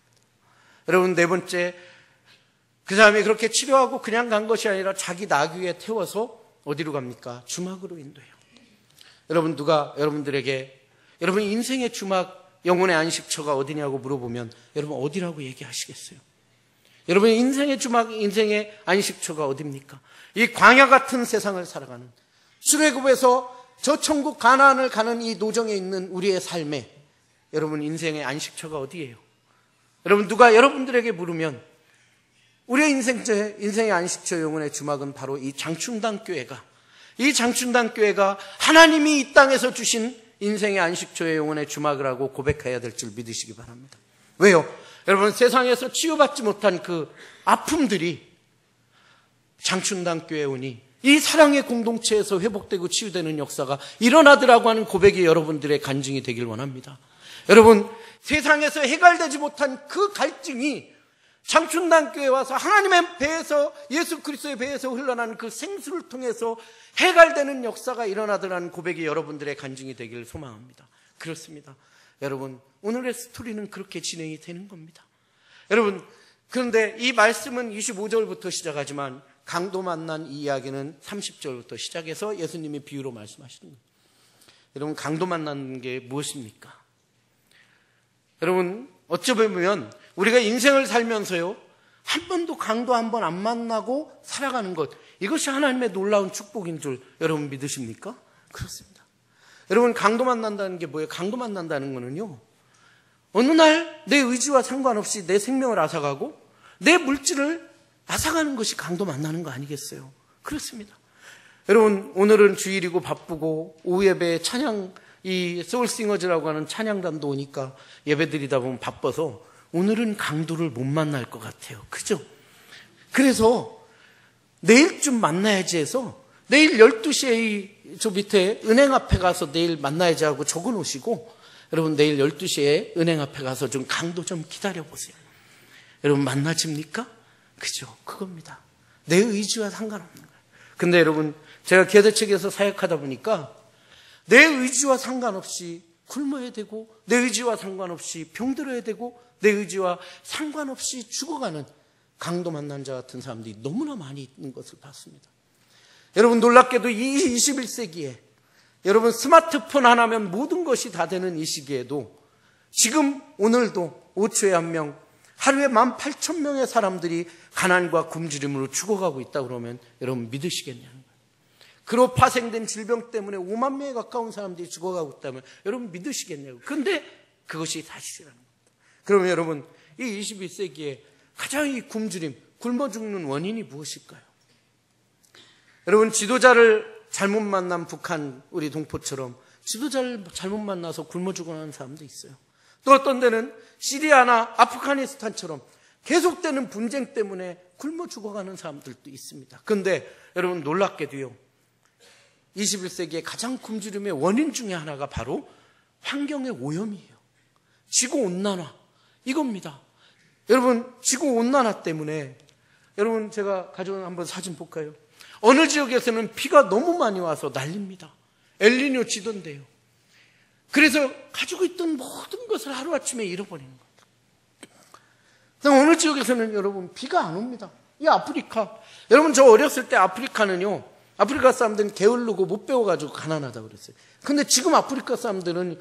D: 여러분, 네 번째, 그 사람이 그렇게 치료하고 그냥 간 것이 아니라 자기 나귀에 태워서 어디로 갑니까? 주막으로 인도해요. 여러분, 누가 여러분들에게 여러분 인생의 주막, 영혼의 안식처가 어디냐고 물어보면 여러분 어디라고 얘기하시겠어요? 여러분, 인생의 주막, 인생의 안식처가 어디입니까? 이 광야 같은 세상을 살아가는 출애굽에서 저 천국 가나안을 가는 이 노정에 있는 우리의 삶에 여러분 인생의 안식처가 어디예요? 여러분 누가 여러분들에게 물으면 우리의 인생의 안식처 영혼의 주막은 바로 이 장충당 교회가, 이 장충당 교회가 하나님이 이 땅에서 주신 인생의 안식처의 영혼의 주막을 하고 고백해야 될 줄 믿으시기 바랍니다. 왜요? 여러분 세상에서 치유받지 못한 그 아픔들이 장충당 교회에 오니 이 사랑의 공동체에서 회복되고 치유되는 역사가 일어나더라고 하는 고백이 여러분들의 간증이 되길 원합니다. 여러분 세상에서 해결되지 못한 그 갈증이 장충당 교회에 와서 하나님의 배에서, 예수 그리스도의 배에서 흘러나는 그 생수를 통해서 해결되는 역사가 일어나더라는 고백이 여러분들의 간증이 되길 소망합니다. 그렇습니다. 여러분 오늘의 스토리는 그렇게 진행이 되는 겁니다. 여러분 그런데 이 말씀은 25절부터 시작하지만 강도 만난 이 이야기는 30절부터 시작해서 예수님이 비유로 말씀하시는 거예요. 여러분 강도 만나는 게 무엇입니까? 여러분 어찌 보면 우리가 인생을 살면서요 한 번도 강도 한 번 안 만나고 살아가는 것, 이것이 하나님의 놀라운 축복인 줄 여러분 믿으십니까? 그렇습니다. 여러분 강도 만난다는 게 뭐예요? 강도 만난다는 거는요 어느 날 내 의지와 상관없이 내 생명을 앗아가고 내 물질을 앗아가는 것이 강도 만나는 거 아니겠어요? 그렇습니다. 여러분 오늘은 주일이고 바쁘고 오후 예배에 찬양, 이 소울싱어즈라고 하는 찬양단도 오니까 예배 드리다 보면 바빠서 오늘은 강도를 못 만날 것 같아요. 그죠? 그래서 내일쯤 만나야지 해서 내일 12시에 저 밑에 은행 앞에 가서 내일 만나야지 하고 적어 놓으시고 여러분 내일 12시에 은행 앞에 가서 좀 강도 좀 기다려보세요. 여러분 만나집니까? 그죠? 그겁니다. 내 의지와 상관없는 거예요. 근데 여러분 제가 계대책에서 사역하다 보니까 내 의지와 상관없이 굶어야 되고 내 의지와 상관없이 병들어야 되고 내 의지와 상관없이 죽어가는 강도 만난 자 같은 사람들이 너무나 많이 있는 것을 봤습니다. 여러분 놀랍게도 이 21세기에 여러분 스마트폰 하나면 모든 것이 다 되는 이 시기에도 지금 오늘도 5초에 1명, 하루에 18,000명의 사람들이 가난과 굶주림으로 죽어가고 있다 그러면 여러분 믿으시겠냐는 거예요. 그로 파생된 질병 때문에 5만 명에 가까운 사람들이 죽어가고 있다면 여러분 믿으시겠냐고. 그런데 그것이 사실이라는 겁니다. 그러면 여러분 이 21세기에 가장 이 굶주림, 굶어 죽는 원인이 무엇일까요? 여러분 지도자를 잘못 만난 북한 우리 동포처럼 지도자를 잘못 만나서 굶어 죽어가는 사람도 있어요. 또 어떤 데는 시리아나 아프가니스탄처럼 계속되는 분쟁 때문에 굶어 죽어가는 사람들도 있습니다. 그런데 여러분 놀랍게도요 21세기의 가장 굶주림의 원인 중에 하나가 바로 환경의 오염이에요. 지구온난화 이겁니다. 여러분 지구온난화 때문에 여러분 제가 가져온 한번 사진 볼까요? 어느 지역에서는 비가 너무 많이 와서 난립니다. 엘니뇨 지도인데요. 그래서 가지고 있던 모든 것을 하루아침에 잃어버리는 겁니다. 어느 지역에서는 여러분 비가 안 옵니다. 이 아프리카, 여러분 저 어렸을 때 아프리카는요 아프리카 사람들은 게으르고 못 배워가지고 가난하다고 그랬어요. 근데 지금 아프리카 사람들은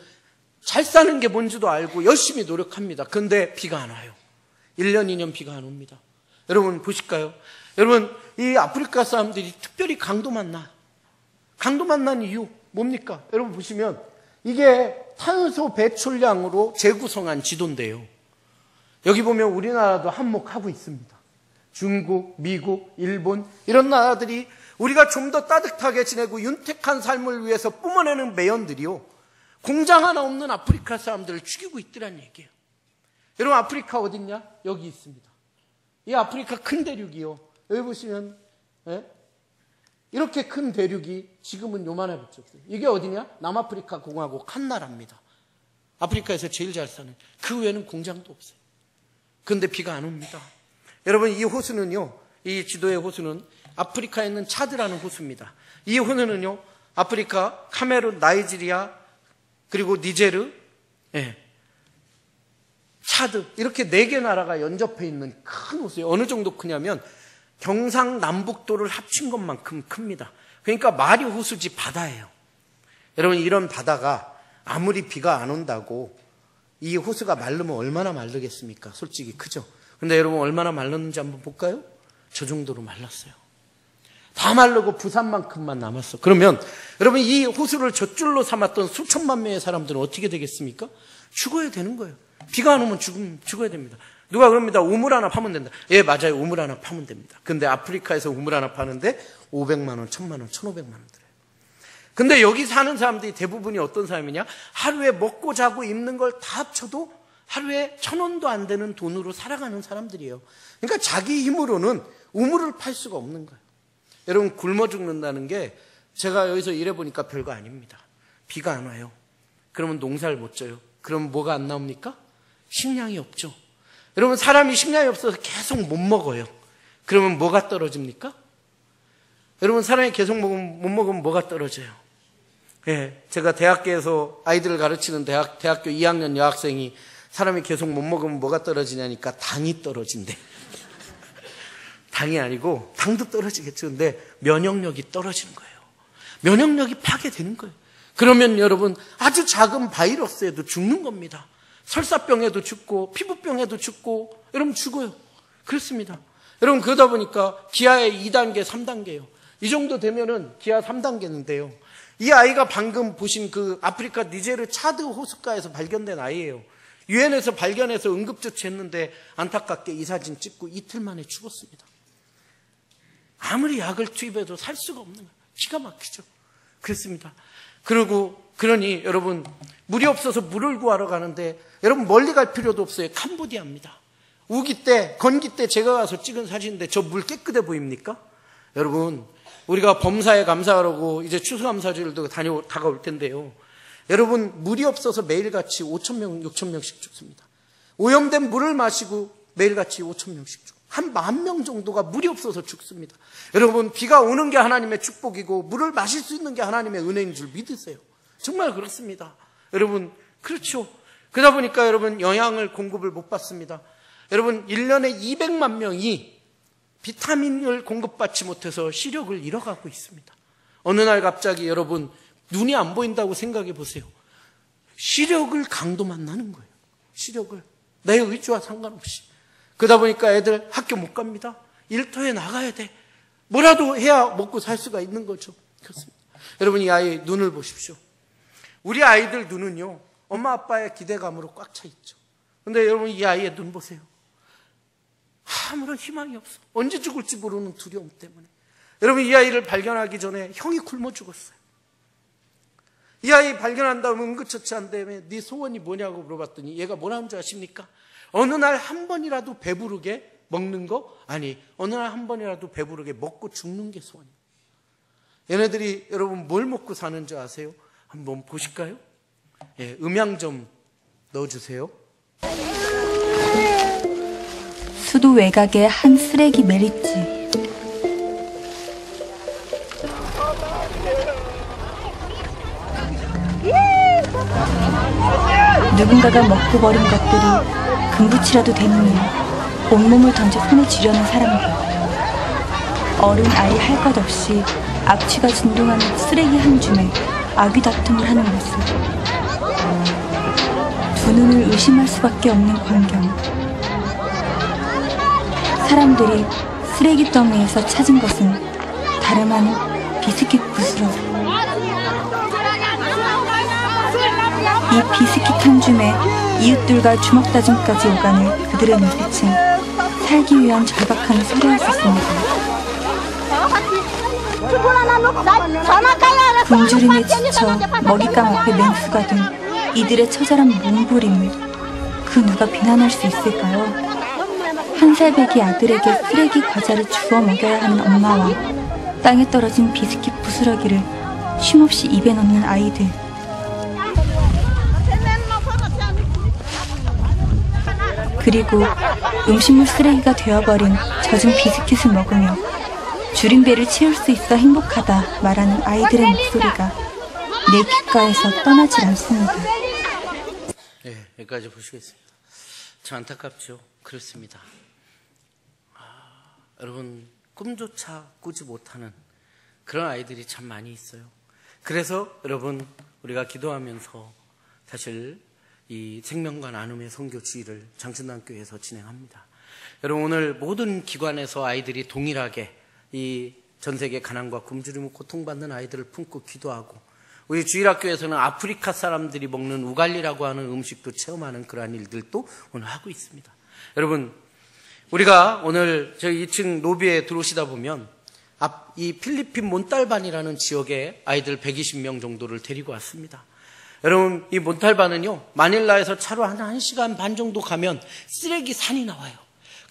D: 잘 사는 게 뭔지도 알고 열심히 노력합니다. 그런데 비가 안 와요. 1년, 2년 비가 안 옵니다. 여러분 보실까요? 여러분 이 아프리카 사람들이 특별히 강도 만난 이유 뭡니까? 여러분 보시면 이게 탄소 배출량으로 재구성한 지도인데요. 여기 보면 우리나라도 한몫하고 있습니다. 중국, 미국, 일본 이런 나라들이 우리가 좀 더 따뜻하게 지내고 윤택한 삶을 위해서 뿜어내는 매연들이요 공장 하나 없는 아프리카 사람들을 죽이고 있더란 얘기예요. 여러분 아프리카 어딨냐? 여기 있습니다. 이 아프리카 큰 대륙이요. 여기 보시면 이렇게 큰 대륙이 지금은 요만해 붙였어요. 이게 어디냐? 남아프리카 공화국 한 나라입니다. 아프리카에서 제일 잘 사는. 그 외에는 공장도 없어요. 그런데 비가 안 옵니다. 여러분 이 호수는요. 이 지도의 호수는 아프리카에 있는 차드라는 호수입니다. 이 호수는요. 아프리카, 카메룬, 나이지리아 그리고 니제르, 차드 이렇게 4개 나라가 연접해 있는 큰 호수예요. 어느 정도 크냐면 경상남북도를 합친 것만큼 큽니다. 그러니까 마리 호수지 바다예요. 여러분 이런 바다가 아무리 비가 안 온다고 이 호수가 마르면 얼마나 마르겠습니까? 솔직히 크죠. 근데 여러분 얼마나 말랐는지 한번 볼까요? 저 정도로 말랐어요. 다 마르고 부산만큼만 남았어. 그러면 여러분 이 호수를 젖줄로 삼았던 수천만 명의 사람들은 어떻게 되겠습니까? 죽어야 되는 거예요. 비가 안 오면 죽어야 됩니다. 누가 그럽니다. 우물 하나 파면 된다. 예, 맞아요. 우물 하나 파면 됩니다. 근데 아프리카에서 우물 하나 파는데 500만 원, 1000만 원, 1500만 원 들어요. 근데 여기 사는 사람들이 대부분이 어떤 사람이냐? 하루에 먹고 자고 입는 걸 다 합쳐도 하루에 1000원도 안 되는 돈으로 살아가는 사람들이에요. 그러니까 자기 힘으로는 우물을 팔 수가 없는 거예요. 여러분, 굶어 죽는다는 게 제가 여기서 일해보니까 별거 아닙니다. 비가 안 와요. 그러면 농사를 못 져요. 그럼 뭐가 안 나옵니까? 식량이 없죠. 여러분, 사람이 식량이 없어서 계속 못 먹어요. 그러면 뭐가 떨어집니까? 여러분, 사람이 계속 못 먹으면 뭐가 떨어져요? 예, 제가 대학교에서 아이들을 가르치는 대학교 2학년 여학생이 사람이 계속 못 먹으면 뭐가 떨어지냐니까 당이 떨어진대. 당이 아니고 당도 떨어지겠죠. 근데 면역력이 떨어지는 거예요. 면역력이 파괴되는 거예요. 그러면 여러분 아주 작은 바이러스에도 죽는 겁니다. 설사병에도 죽고 피부병에도 죽고 여러분 죽어요. 그렇습니다. 여러분 그러다 보니까 기아의 2단계, 3단계예요. 이 정도 되면은 기아 3단계인데요. 이 아이가 방금 보신 그 아프리카 니제르 차드 호숫가에서 발견된 아이예요. 유엔에서 발견해서 응급조치했는데 안타깝게 이 사진 찍고 이틀 만에 죽었습니다. 아무리 약을 투입해도 살 수가 없는 거예요. 기가 막히죠. 그렇습니다. 그러니 여러분 물이 없어서 물을 구하러 가는데 여러분 멀리 갈 필요도 없어요. 캄보디아입니다. 우기 때, 건기 때 제가 가서 찍은 사진인데 저 물 깨끗해 보입니까? 여러분 우리가 범사에 감사하라고 이제 추수감사절도 다가올 텐데요. 여러분 물이 없어서 매일같이 5,000명, 6,000명씩 죽습니다. 오염된 물을 마시고 매일같이 5,000명씩 죽고 한 10,000명 정도가 물이 없어서 죽습니다. 여러분 비가 오는 게 하나님의 축복이고 물을 마실 수 있는 게 하나님의 은혜인 줄 믿으세요. 정말 그렇습니다. 여러분 그렇죠. 그러다 보니까 여러분 영양을 공급을 못 받습니다. 여러분 1년에 200만 명이 비타민을 공급받지 못해서 시력을 잃어가고 있습니다. 어느 날 갑자기 여러분 눈이 안 보인다고 생각해 보세요. 시력을 강도만 나는 거예요. 시력을 내 의지와 상관없이. 그러다 보니까 애들 학교 못 갑니다. 일터에 나가야 돼. 뭐라도 해야 먹고 살 수가 있는 거죠. 그렇습니다. 여러분 이 아이의 눈을 보십시오. 우리 아이들 눈은요 엄마 아빠의 기대감으로 꽉 차 있죠. 근데 여러분 이 아이의 눈 보세요. 아무런 희망이 없어. 언제 죽을지 모르는 두려움 때문에. 여러분 이 아이를 발견하기 전에 형이 굶어 죽었어요. 이 아이 발견한 다음에 응급처치한 다음에 네 소원이 뭐냐고 물어봤더니 얘가 뭐라는 줄 아십니까? 어느 날 한 번이라도 배부르게 먹는 거? 아니 어느 날 한 번이라도 배부르게 먹고 죽는 게 소원이에요. 얘네들이 여러분 뭘 먹고 사는 줄 아세요? 한번 보실까요? 예, 음향 좀 넣어주세요.
E: 수도 외곽의 한 쓰레기 매립지. 누군가가 먹고 버린 것들이 금붙이라도 되느니 온몸을 던져 손에 쥐려는 사람들. 어른 아이 할 것 없이 악취가 진동하는 쓰레기 한 줌에 아귀다툼을 하는 모습. 두 눈을 의심할 수밖에 없는 광경. 사람들이 쓰레기 더미에서 찾은 것은 다름 아닌 비스킷 부스러기. 이 비스킷 한 줌에 이웃들과 주먹다짐까지 오가는 그들의 눈빛은 살기 위한 절박한 소리였었습니다. 굶주림에 지쳐 먹잇감 앞에 맹수가 된 이들의 처절한 몸부림을 그 누가 비난할 수 있을까요? 한 살배기 아들에게 쓰레기 과자를 주워 먹여야 하는 엄마와 땅에 떨어진 비스킷 부스러기를 쉼없이 입에 넣는 아이들. 그리고 음식물 쓰레기가 되어버린 젖은 비스킷을 먹으며 줄임배를 채울 수 있어 행복하다 말하는 아이들의 목소리가 내 귓가에서 떠나질 않습니다.
D: 네, 여기까지 보시겠습니다. 참 안타깝죠. 그렇습니다. 여러분 꿈조차 꾸지 못하는 그런 아이들이 참 많이 있어요. 그래서 여러분 우리가 기도하면서 사실 이 생명과 나눔의 선교 주의를 장춘단교회에서 진행합니다. 여러분 오늘 모든 기관에서 아이들이 동일하게 이 전 세계 가난과 굶주림을 고통받는 아이들을 품고 기도하고, 우리 주일학교에서는 아프리카 사람들이 먹는 우갈리라고 하는 음식도 체험하는 그러한 일들도 오늘 하고 있습니다. 여러분, 우리가 오늘 저희 2층 로비에 들어오시다 보면 이 필리핀 몬탈반이라는 지역에 아이들 120명 정도를 데리고 왔습니다. 여러분, 이 몬탈반은요, 마닐라에서 차로 한 1시간 반 정도 가면 쓰레기 산이 나와요.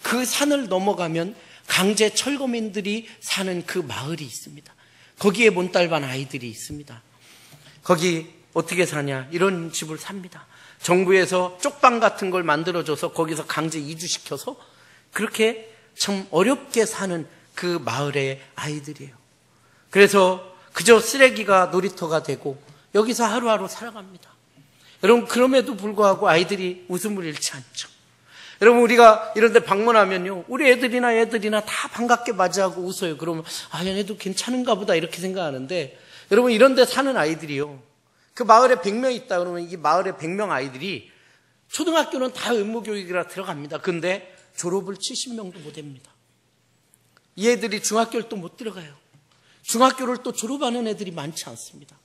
D: 그 산을 넘어가면 강제 철거민들이 사는 그 마을이 있습니다. 거기에 몬탈반 아이들이 있습니다. 거기 어떻게 사냐, 이런 집을 삽니다. 정부에서 쪽방 같은 걸 만들어줘서 거기서 강제 이주시켜서 그렇게 참 어렵게 사는 그 마을의 아이들이에요. 그래서 그저 쓰레기가 놀이터가 되고 여기서 하루하루 살아갑니다. 여러분, 그럼에도 불구하고 아이들이 웃음을 잃지 않죠. 여러분, 우리가 이런 데 방문하면요, 우리 애들이나 다 반갑게 맞이하고 웃어요. 그러면 얘네도 괜찮은가 보다 이렇게 생각하는데, 여러분, 이런 데 사는 아이들이요, 그 마을에 100명 있다 그러면 이 마을에 100명 아이들이 초등학교는 다 의무교육이라 들어갑니다. 근데 졸업을 70명도 못 합니다. 이 애들이 중학교를 또 못 들어가요. 중학교를 또 졸업하는 애들이 많지 않습니다.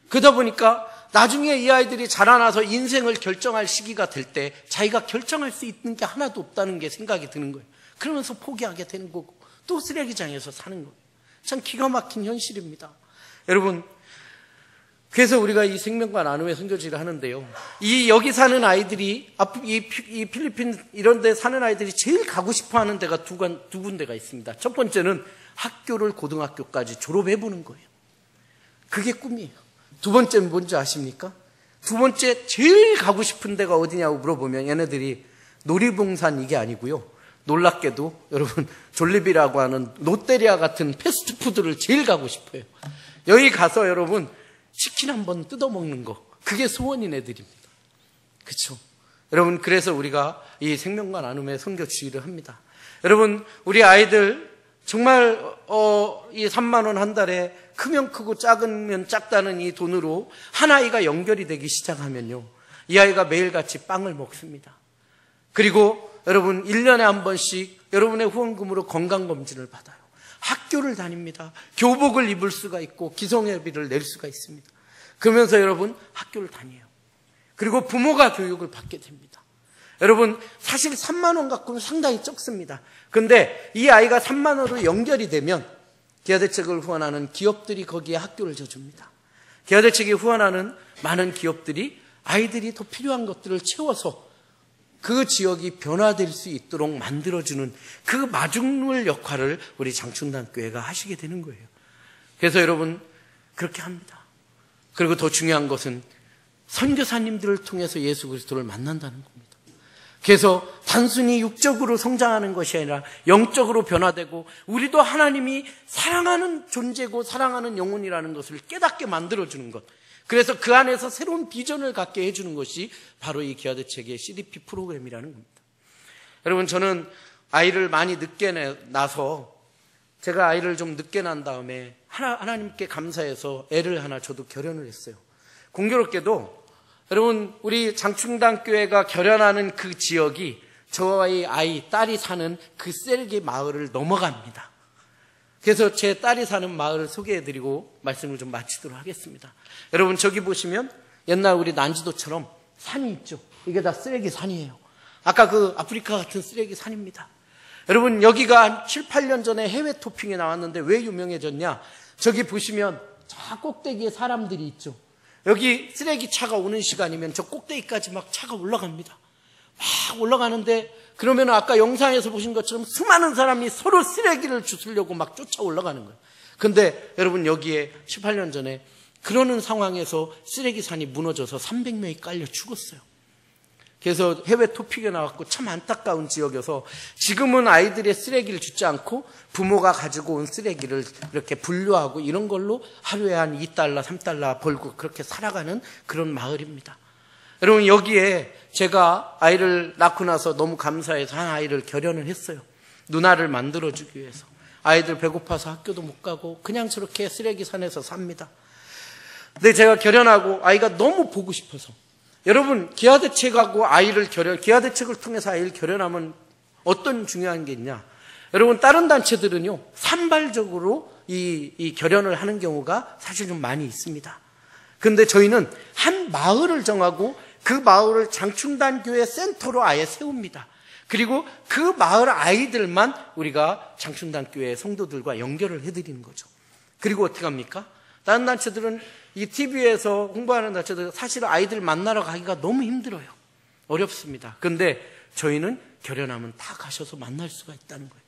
D: 그러다 보니까 나중에 이 아이들이 자라나서 인생을 결정할 시기가 될 때 자기가 결정할 수 있는 게 하나도 없다는 게 생각이 드는 거예요. 그러면서 포기하게 되는 거고 또 쓰레기장에서 사는 거예요. 참 기가 막힌 현실입니다. 여러분, 그래서 우리가 이 생명과 나눔의 선교지를 하는데요, 여기 사는 아이들이, 이 필리핀 이런 데 사는 아이들이 제일 가고 싶어 하는 데가 두 군데가 있습니다. 첫 번째는 학교를 고등학교까지 졸업해보는 거예요. 그게 꿈이에요. 두 번째는 뭔지 아십니까? 두 번째 제일 가고 싶은 데가 어디냐고 물어보면 얘네들이 놀이봉산 이게 아니고요, 놀랍게도 여러분, 졸리비라고 하는 롯데리아 같은 패스트푸드를 제일 가고 싶어요. 여기 가서 여러분 치킨 한번 뜯어먹는 거, 그게 소원인 애들입니다. 그렇죠? 여러분, 그래서 우리가 이 생명과 나눔의 선교 주의를 합니다. 여러분, 우리 아이들 정말 이 3만 원 한 달에 크면 크고 작으면 작다는 이 돈으로 한 아이가 연결이 되기 시작하면요, 이 아이가 매일같이 빵을 먹습니다. 그리고 여러분 1년에 한 번씩 여러분의 후원금으로 건강검진을 받아요. 학교를 다닙니다. 교복을 입을 수가 있고 기성예비를 낼 수가 있습니다. 그러면서 여러분 학교를 다녀요. 그리고 부모가 교육을 받게 됩니다. 여러분, 사실 3만 원 갖고는 상당히 적습니다. 그런데 이 아이가 3만 원으로 연결이 되면 기아대책을 후원하는 기업들이 거기에 학교를 져줍니다. 기아대책이 후원하는 많은 기업들이 아이들이 더 필요한 것들을 채워서 그 지역이 변화될 수 있도록 만들어주는 그 마중물 역할을 우리 장충단교회가 하시게 되는 거예요. 그래서 여러분, 그렇게 합니다. 그리고 더 중요한 것은 선교사님들을 통해서 예수 그리스도를 만난다는 겁니다. 그래서 단순히 육적으로 성장하는 것이 아니라 영적으로 변화되고 우리도 하나님이 사랑하는 존재고 사랑하는 영혼이라는 것을 깨닫게 만들어주는 것, 그래서 그 안에서 새로운 비전을 갖게 해주는 것이 바로 이 기아대책의 CDP 프로그램이라는 겁니다. 여러분, 저는 아이를 많이 늦게 낳아서, 제가 아이를 좀 늦게 낳은 다음에 하나님께 감사해서 애를 하나 저도 결혼을 했어요. 공교롭게도 여러분, 우리 장충단교회가 결연하는 그 지역이 저와의 아이, 딸이 사는 그 셀기 마을을 넘어갑니다. 그래서 제 딸이 사는 마을을 소개해드리고 말씀을 좀 마치도록 하겠습니다. 여러분, 저기 보시면 옛날 우리 난지도처럼 산이 있죠. 이게 다 쓰레기 산이에요. 아까 그 아프리카 같은 쓰레기 산입니다. 여러분, 여기가 한 7, 8년 전에 해외 토핑에 나왔는데 왜 유명해졌냐? 저기 보시면 저 꼭대기에 사람들이 있죠. 여기 쓰레기 차가 오는 시간이면 저 꼭대기까지 막 차가 올라갑니다. 막 올라가는데, 그러면 아까 영상에서 보신 것처럼 수많은 사람이 서로 쓰레기를 주우려고 막 쫓아 올라가는 거예요. 근데 여러분, 여기에 18년 전에 그러는 상황에서 쓰레기산이 무너져서 300명이 깔려 죽었어요. 그래서 해외 토픽에 나왔고 참 안타까운 지역이어서 지금은 아이들의 쓰레기를 줍지 않고 부모가 가지고 온 쓰레기를 이렇게 분류하고 이런 걸로 하루에 한 2달러, 3달러 벌고 그렇게 살아가는 그런 마을입니다. 여러분, 여기에 제가 아이를 낳고 나서 너무 감사해서 한 아이를 결연을 했어요. 누나를 만들어주기 위해서. 아이들 배고파서 학교도 못 가고 그냥 저렇게 쓰레기산에서 삽니다. 근데 제가 결연하고 아이가 너무 보고 싶어서, 여러분, 기아대책하고 기아대책을 통해서 아이를 결연하면 어떤 중요한 게 있냐? 여러분, 다른 단체들은요, 산발적으로 이 결연을 하는 경우가 사실 좀 많이 있습니다. 그런데 저희는 한 마을을 정하고 그 마을을 장충단 교회 센터로 아예 세웁니다. 그리고 그 마을 아이들만 우리가 장충단 교회 성도들과 연결을 해드리는 거죠. 그리고 어떻게 합니까? 다른 단체들은 이 TV에서 홍보하는 단체들 사실 아이들 만나러 가기가 너무 힘들어요. 어렵습니다. 그런데 저희는 결연하면 다 가셔서 만날 수가 있다는 거예요.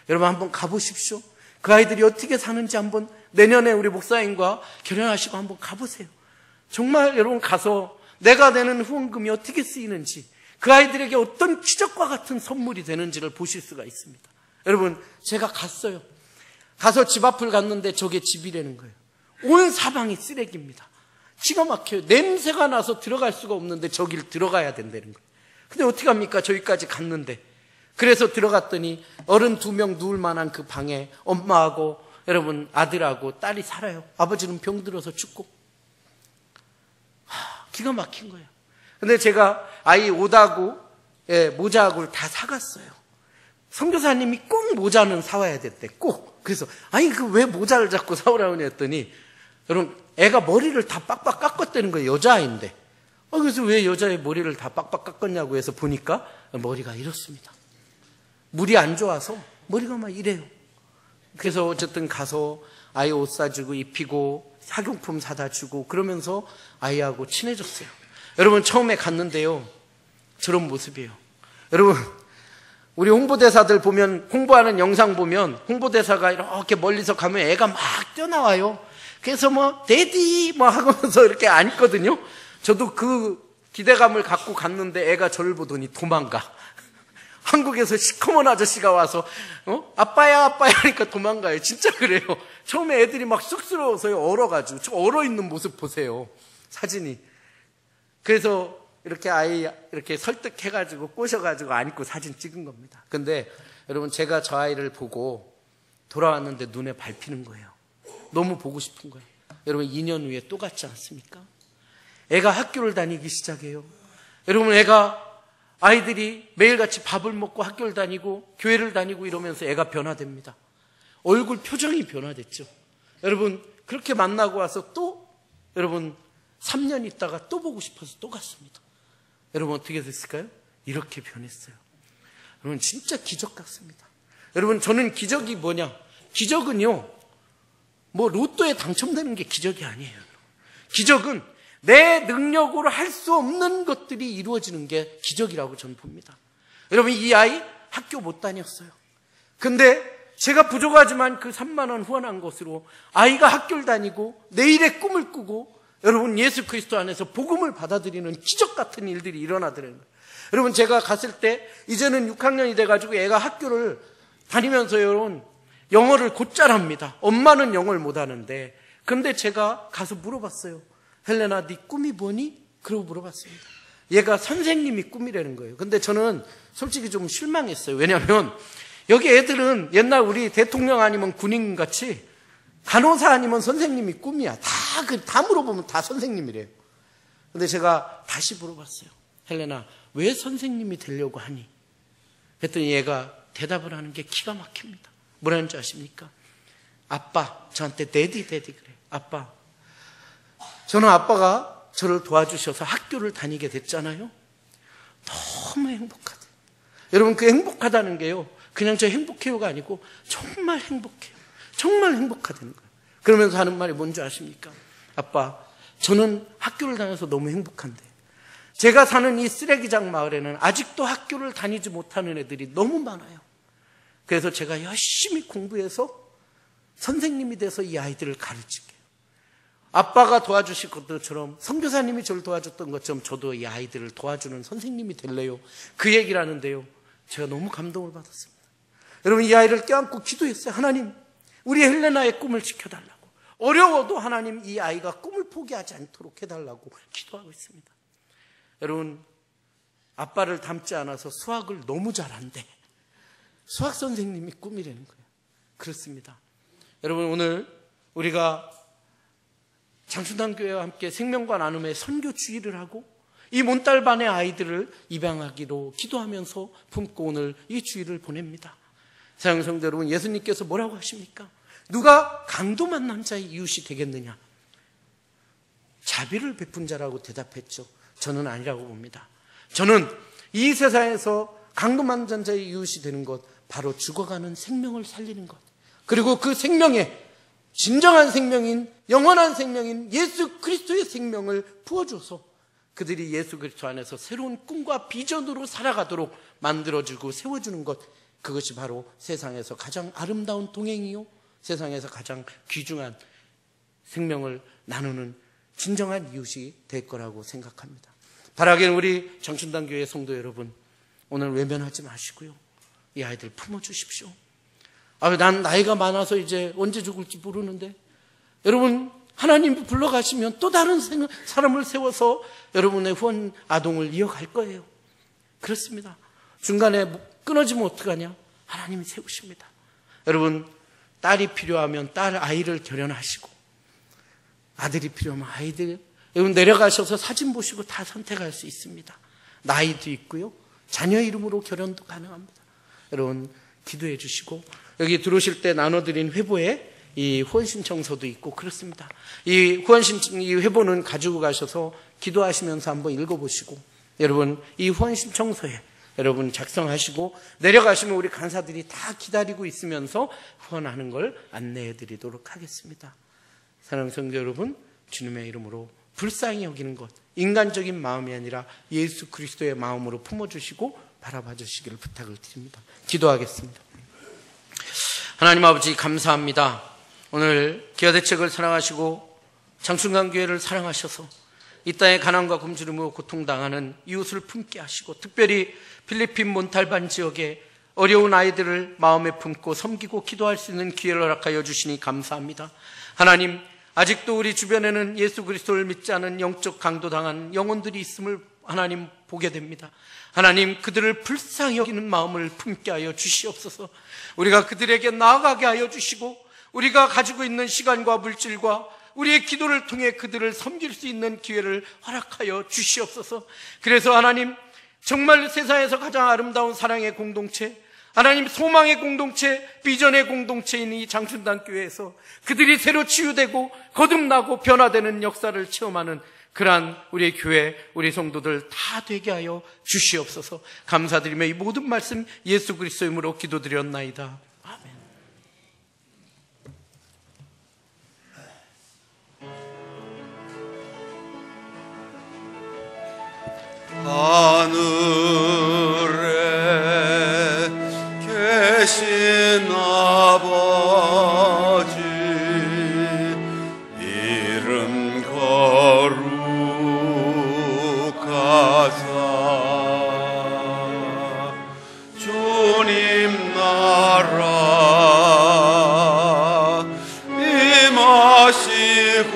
D: 여러분 한번 가보십시오. 그 아이들이 어떻게 사는지 한번 내년에 우리 목사님과 결연하시고 한번 가보세요. 정말 여러분 가서 내가 내는 후원금이 어떻게 쓰이는지, 그 아이들에게 어떤 기적과 같은 선물이 되는지를 보실 수가 있습니다. 여러분 제가 갔어요. 가서 집 앞을 갔는데 저게 집이라는 거예요. 온 사방이 쓰레기입니다. 기가 막혀요. 냄새가 나서 들어갈 수가 없는데 저길 들어가야 된다는 거예요. 근데 어떻게 합니까? 저기까지 갔는데. 그래서 들어갔더니 어른 2명 누울 만한 그 방에 엄마하고 여러분 아들하고 딸이 살아요. 아버지는 병들어서 죽고. 기가 막힌 거예요. 근데 제가 아이 옷하고 모자하고를 다 사갔어요. 선교사님이 꼭 모자는 사와야 됐대. 꼭. 그래서 아니 그 왜 모자를 자꾸 사오라고 했더니 여러분 애가 머리를 다 빡빡 깎았다는 거예요. 여자아이인데. 그래서 왜 여자의 머리를 다 빡빡 깎았냐고 해서 보니까 머리가 이렇습니다. 물이 안 좋아서 머리가 막 이래요. 그래서 어쨌든 가서 아이 옷 사주고 입히고 학용품 사다 주고 그러면서 아이하고 친해졌어요. 여러분 처음에 갔는데요. 저런 모습이에요. 여러분 우리 홍보대사들 보면 홍보하는 영상 보면 홍보대사가 이렇게 멀리서 가면 애가 막 뛰어나와요. 그래서 뭐 데디 뭐 하면서 이렇게 앉거든요. 저도 그 기대감을 갖고 갔는데 애가 저를 보더니 도망가. 한국에서 시커먼 아저씨가 와서 아빠야 아빠야 하니까 도망가요. 진짜 그래요. 처음에 애들이 막 쑥스러워서요. 얼어가지고. 저 얼어있는 모습 보세요. 사진이. 그래서 이렇게 아이 이렇게 설득해가지고 꼬셔가지고 안고 사진 찍은 겁니다. 근데 여러분 제가 저 아이를 보고 돌아왔는데 눈에 밟히는 거예요. 너무 보고 싶은 거예요. 여러분 2년 후에 또 갔지 않습니까? 애가 학교를 다니기 시작해요. 여러분 애가 아이들이 매일같이 밥을 먹고 학교를 다니고 교회를 다니고 이러면서 애가 변화됩니다. 얼굴 표정이 변화됐죠. 여러분 그렇게 만나고 와서 또 여러분 3년 있다가 또 보고 싶어서 또 갔습니다. 여러분 어떻게 됐을까요? 이렇게 변했어요. 여러분 진짜 기적 같습니다. 여러분 저는 기적이 뭐냐? 기적은요 뭐 로또에 당첨되는 게 기적이 아니에요. 기적은 내 능력으로 할 수 없는 것들이 이루어지는 게 기적이라고 저는 봅니다. 여러분 이 아이 학교 못 다녔어요. 근데 제가 부족하지만 그 3만 원 후원한 것으로 아이가 학교를 다니고 내일의 꿈을 꾸고 여러분 예수 그리스도 안에서 복음을 받아들이는 기적 같은 일들이 일어나더라는 거예요. 여러분 제가 갔을 때 이제는 6학년이 돼가지고 애가 학교를 다니면서 여러분 영어를 곧잘 합니다. 엄마는 영어를 못하는데 근데 제가 가서 물어봤어요. 헬레나 네 꿈이 뭐니? 그러고 물어봤습니다. 얘가 선생님이 꿈이라는 거예요. 근데 저는 솔직히 좀 실망했어요. 왜냐하면 여기 애들은 옛날 우리 대통령 아니면 군인같이 간호사 아니면 선생님이 꿈이야. 다 물어보면 다 선생님이래요. 근데 제가 다시 물어봤어요. 헬레나 왜 선생님이 되려고 하니? 그랬더니 얘가 대답을 하는 게 기가 막힙니다. 뭐라는 줄 아십니까? 아빠, 저한테 데디 그래. 아빠, 저는 아빠가 저를 도와주셔서 학교를 다니게 됐잖아요. 너무 행복하대. 여러분 그 행복하다는 게요 그냥 저 행복해요가 아니고 정말 행복해요. 정말 행복하다는 거예요. 그러면서 하는 말이 뭔지 아십니까? 아빠, 저는 학교를 다녀서 너무 행복한데 제가 사는 이 쓰레기장 마을에는 아직도 학교를 다니지 못하는 애들이 너무 많아요. 그래서 제가 열심히 공부해서 선생님이 돼서 이 아이들을 가르칠게요. 아빠가 도와주실 것처럼 선교사님이 저를 도와줬던 것처럼 저도 이 아이들을 도와주는 선생님이 될래요. 그 얘기를 하는데요 제가 너무 감동을 받았습니다. 여러분 이 아이를 껴안고 기도했어요. 하나님 우리 헬레나의 꿈을 지켜달라고. 어려워도 하나님 이 아이가 꿈을 포기하지 않도록 해달라고 기도하고 있습니다. 여러분 아빠를 닮지 않아서 수학을 너무 잘한대. 수학 선생님이 꿈이라는 거예요. 그렇습니다. 여러분 오늘 우리가 장춘단 교회와 함께 생명과 나눔의 선교 주의를 하고 이 몬딸반의 아이들을 입양하기로 기도하면서 품고 오늘 이 주의를 보냅니다. 사랑하는 성도 여러분 예수님께서 뭐라고 하십니까? 누가 강도 만난 자의 이웃이 되겠느냐? 자비를 베푼 자라고 대답했죠. 저는 아니라고 봅니다. 저는 이 세상에서 강도 만난 자의 이웃이 되는 것, 바로 죽어가는 생명을 살리는 것, 그리고 그 생명에 진정한 생명인, 영원한 생명인 예수 그리스도의 생명을 부어줘서 그들이 예수 그리스도 안에서 새로운 꿈과 비전으로 살아가도록 만들어주고 세워주는 것, 그것이 바로 세상에서 가장 아름다운 동행이요, 세상에서 가장 귀중한 생명을 나누는 진정한 이웃이 될 거라고 생각합니다. 바라기는 우리 장춘단교회 성도 여러분, 오늘 외면하지 마시고요, 이 아이들 품어주십시오. 난 나이가 많아서 이제 언제 죽을지 모르는데, 여러분 하나님 불러가시면 또 다른 사람을 세워서 여러분의 후원 아동을 이어갈 거예요. 그렇습니다. 중간에 끊어지면 어떡하냐? 하나님이 세우십니다. 여러분, 딸이 필요하면 아이를 결연하시고, 아들이 필요하면 아이들, 여러분 내려가셔서 사진 보시고 다 선택할 수 있습니다. 나이도 있고요, 자녀 이름으로 결연도 가능합니다. 여러분 기도해 주시고, 여기 들어오실 때 나눠드린 회보에 이 후원신청서도 있고 그렇습니다. 이 회보는 가지고 가셔서 기도하시면서 한번 읽어보시고, 여러분 이 후원신청서에 여러분 작성하시고 내려가시면 우리 간사들이 다 기다리고 있으면서 후원하는 걸 안내해 드리도록 하겠습니다. 사랑하는 성도 여러분, 주님의 이름으로 불쌍히 여기는 것, 인간적인 마음이 아니라 예수 그리스도의 마음으로 품어주시고 바라봐 주시기를 부탁을 드립니다. 기도하겠습니다. 하나님 아버지, 감사합니다. 오늘 기아대책을 사랑하시고 장춘강교회를 사랑하셔서 이 땅에 가난과 굶주림으로 고통당하는 이웃을 품게 하시고, 특별히 필리핀 몬탈반 지역의 어려운 아이들을 마음에 품고 섬기고 기도할 수 있는 기회를 허락하여 주시니 감사합니다. 하나님, 아직도 우리 주변에는 예수 그리스도를 믿지 않은 영적 강도당한 영혼들이 있음을 하나님 보게 됩니다. 하나님, 그들을 불쌍히 여기는 마음을 품게 하여 주시옵소서. 우리가 그들에게 나아가게 하여 주시고, 우리가 가지고 있는 시간과 물질과 우리의 기도를 통해 그들을 섬길 수 있는 기회를 허락하여 주시옵소서. 그래서 하나님, 정말 세상에서 가장 아름다운 사랑의 공동체, 하나님 소망의 공동체, 비전의 공동체인 이 장춘단교회에서 그들이 새로 치유되고 거듭나고 변화되는 역사를 체험하는 그러한 우리의 교회, 우리 성도들 다 되게 하여 주시옵소서. 감사드리며 이 모든 말씀 예수 그리스도의 이름으로 기도드렸나이다. 아멘.
B: 하늘에 계신 아버지, 이름 거룩하사 주님 나라 임하시고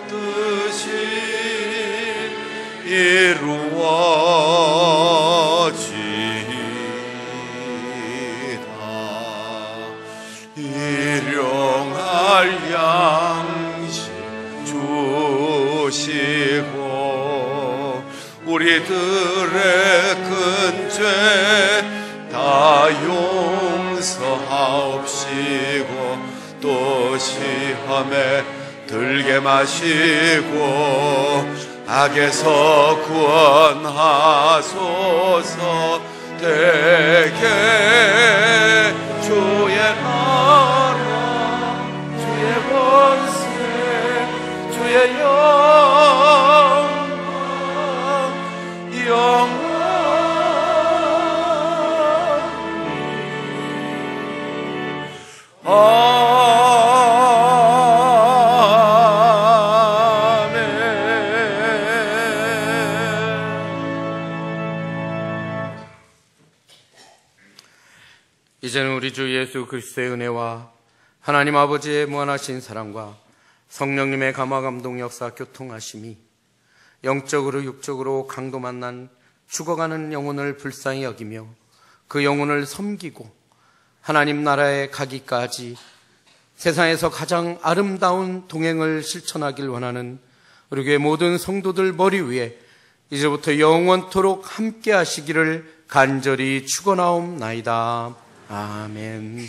B: 뜻이 이루어지다. 일용할 양식 주시고 우리들의 큰 죄 다 용서하옵시고 또 시험에 들게 마시고 악에서 구원하소서. 되게 주의 나라, 주의 권세, 주의 영광
D: 이제는 우리 주 예수 그리스도의 은혜와 하나님 아버지의 무한하신 사랑과 성령님의 감화 감동 역사 교통하심이 영적으로 육적으로 강도 만난 죽어가는 영혼을 불쌍히 여기며 그 영혼을 섬기고 하나님 나라에 가기까지 세상에서 가장 아름다운 동행을 실천하길 원하는 우리 교회 모든 성도들 머리 위에 이제부터 영원토록 함께 하시기를 간절히 축원하옵나이다. 아멘.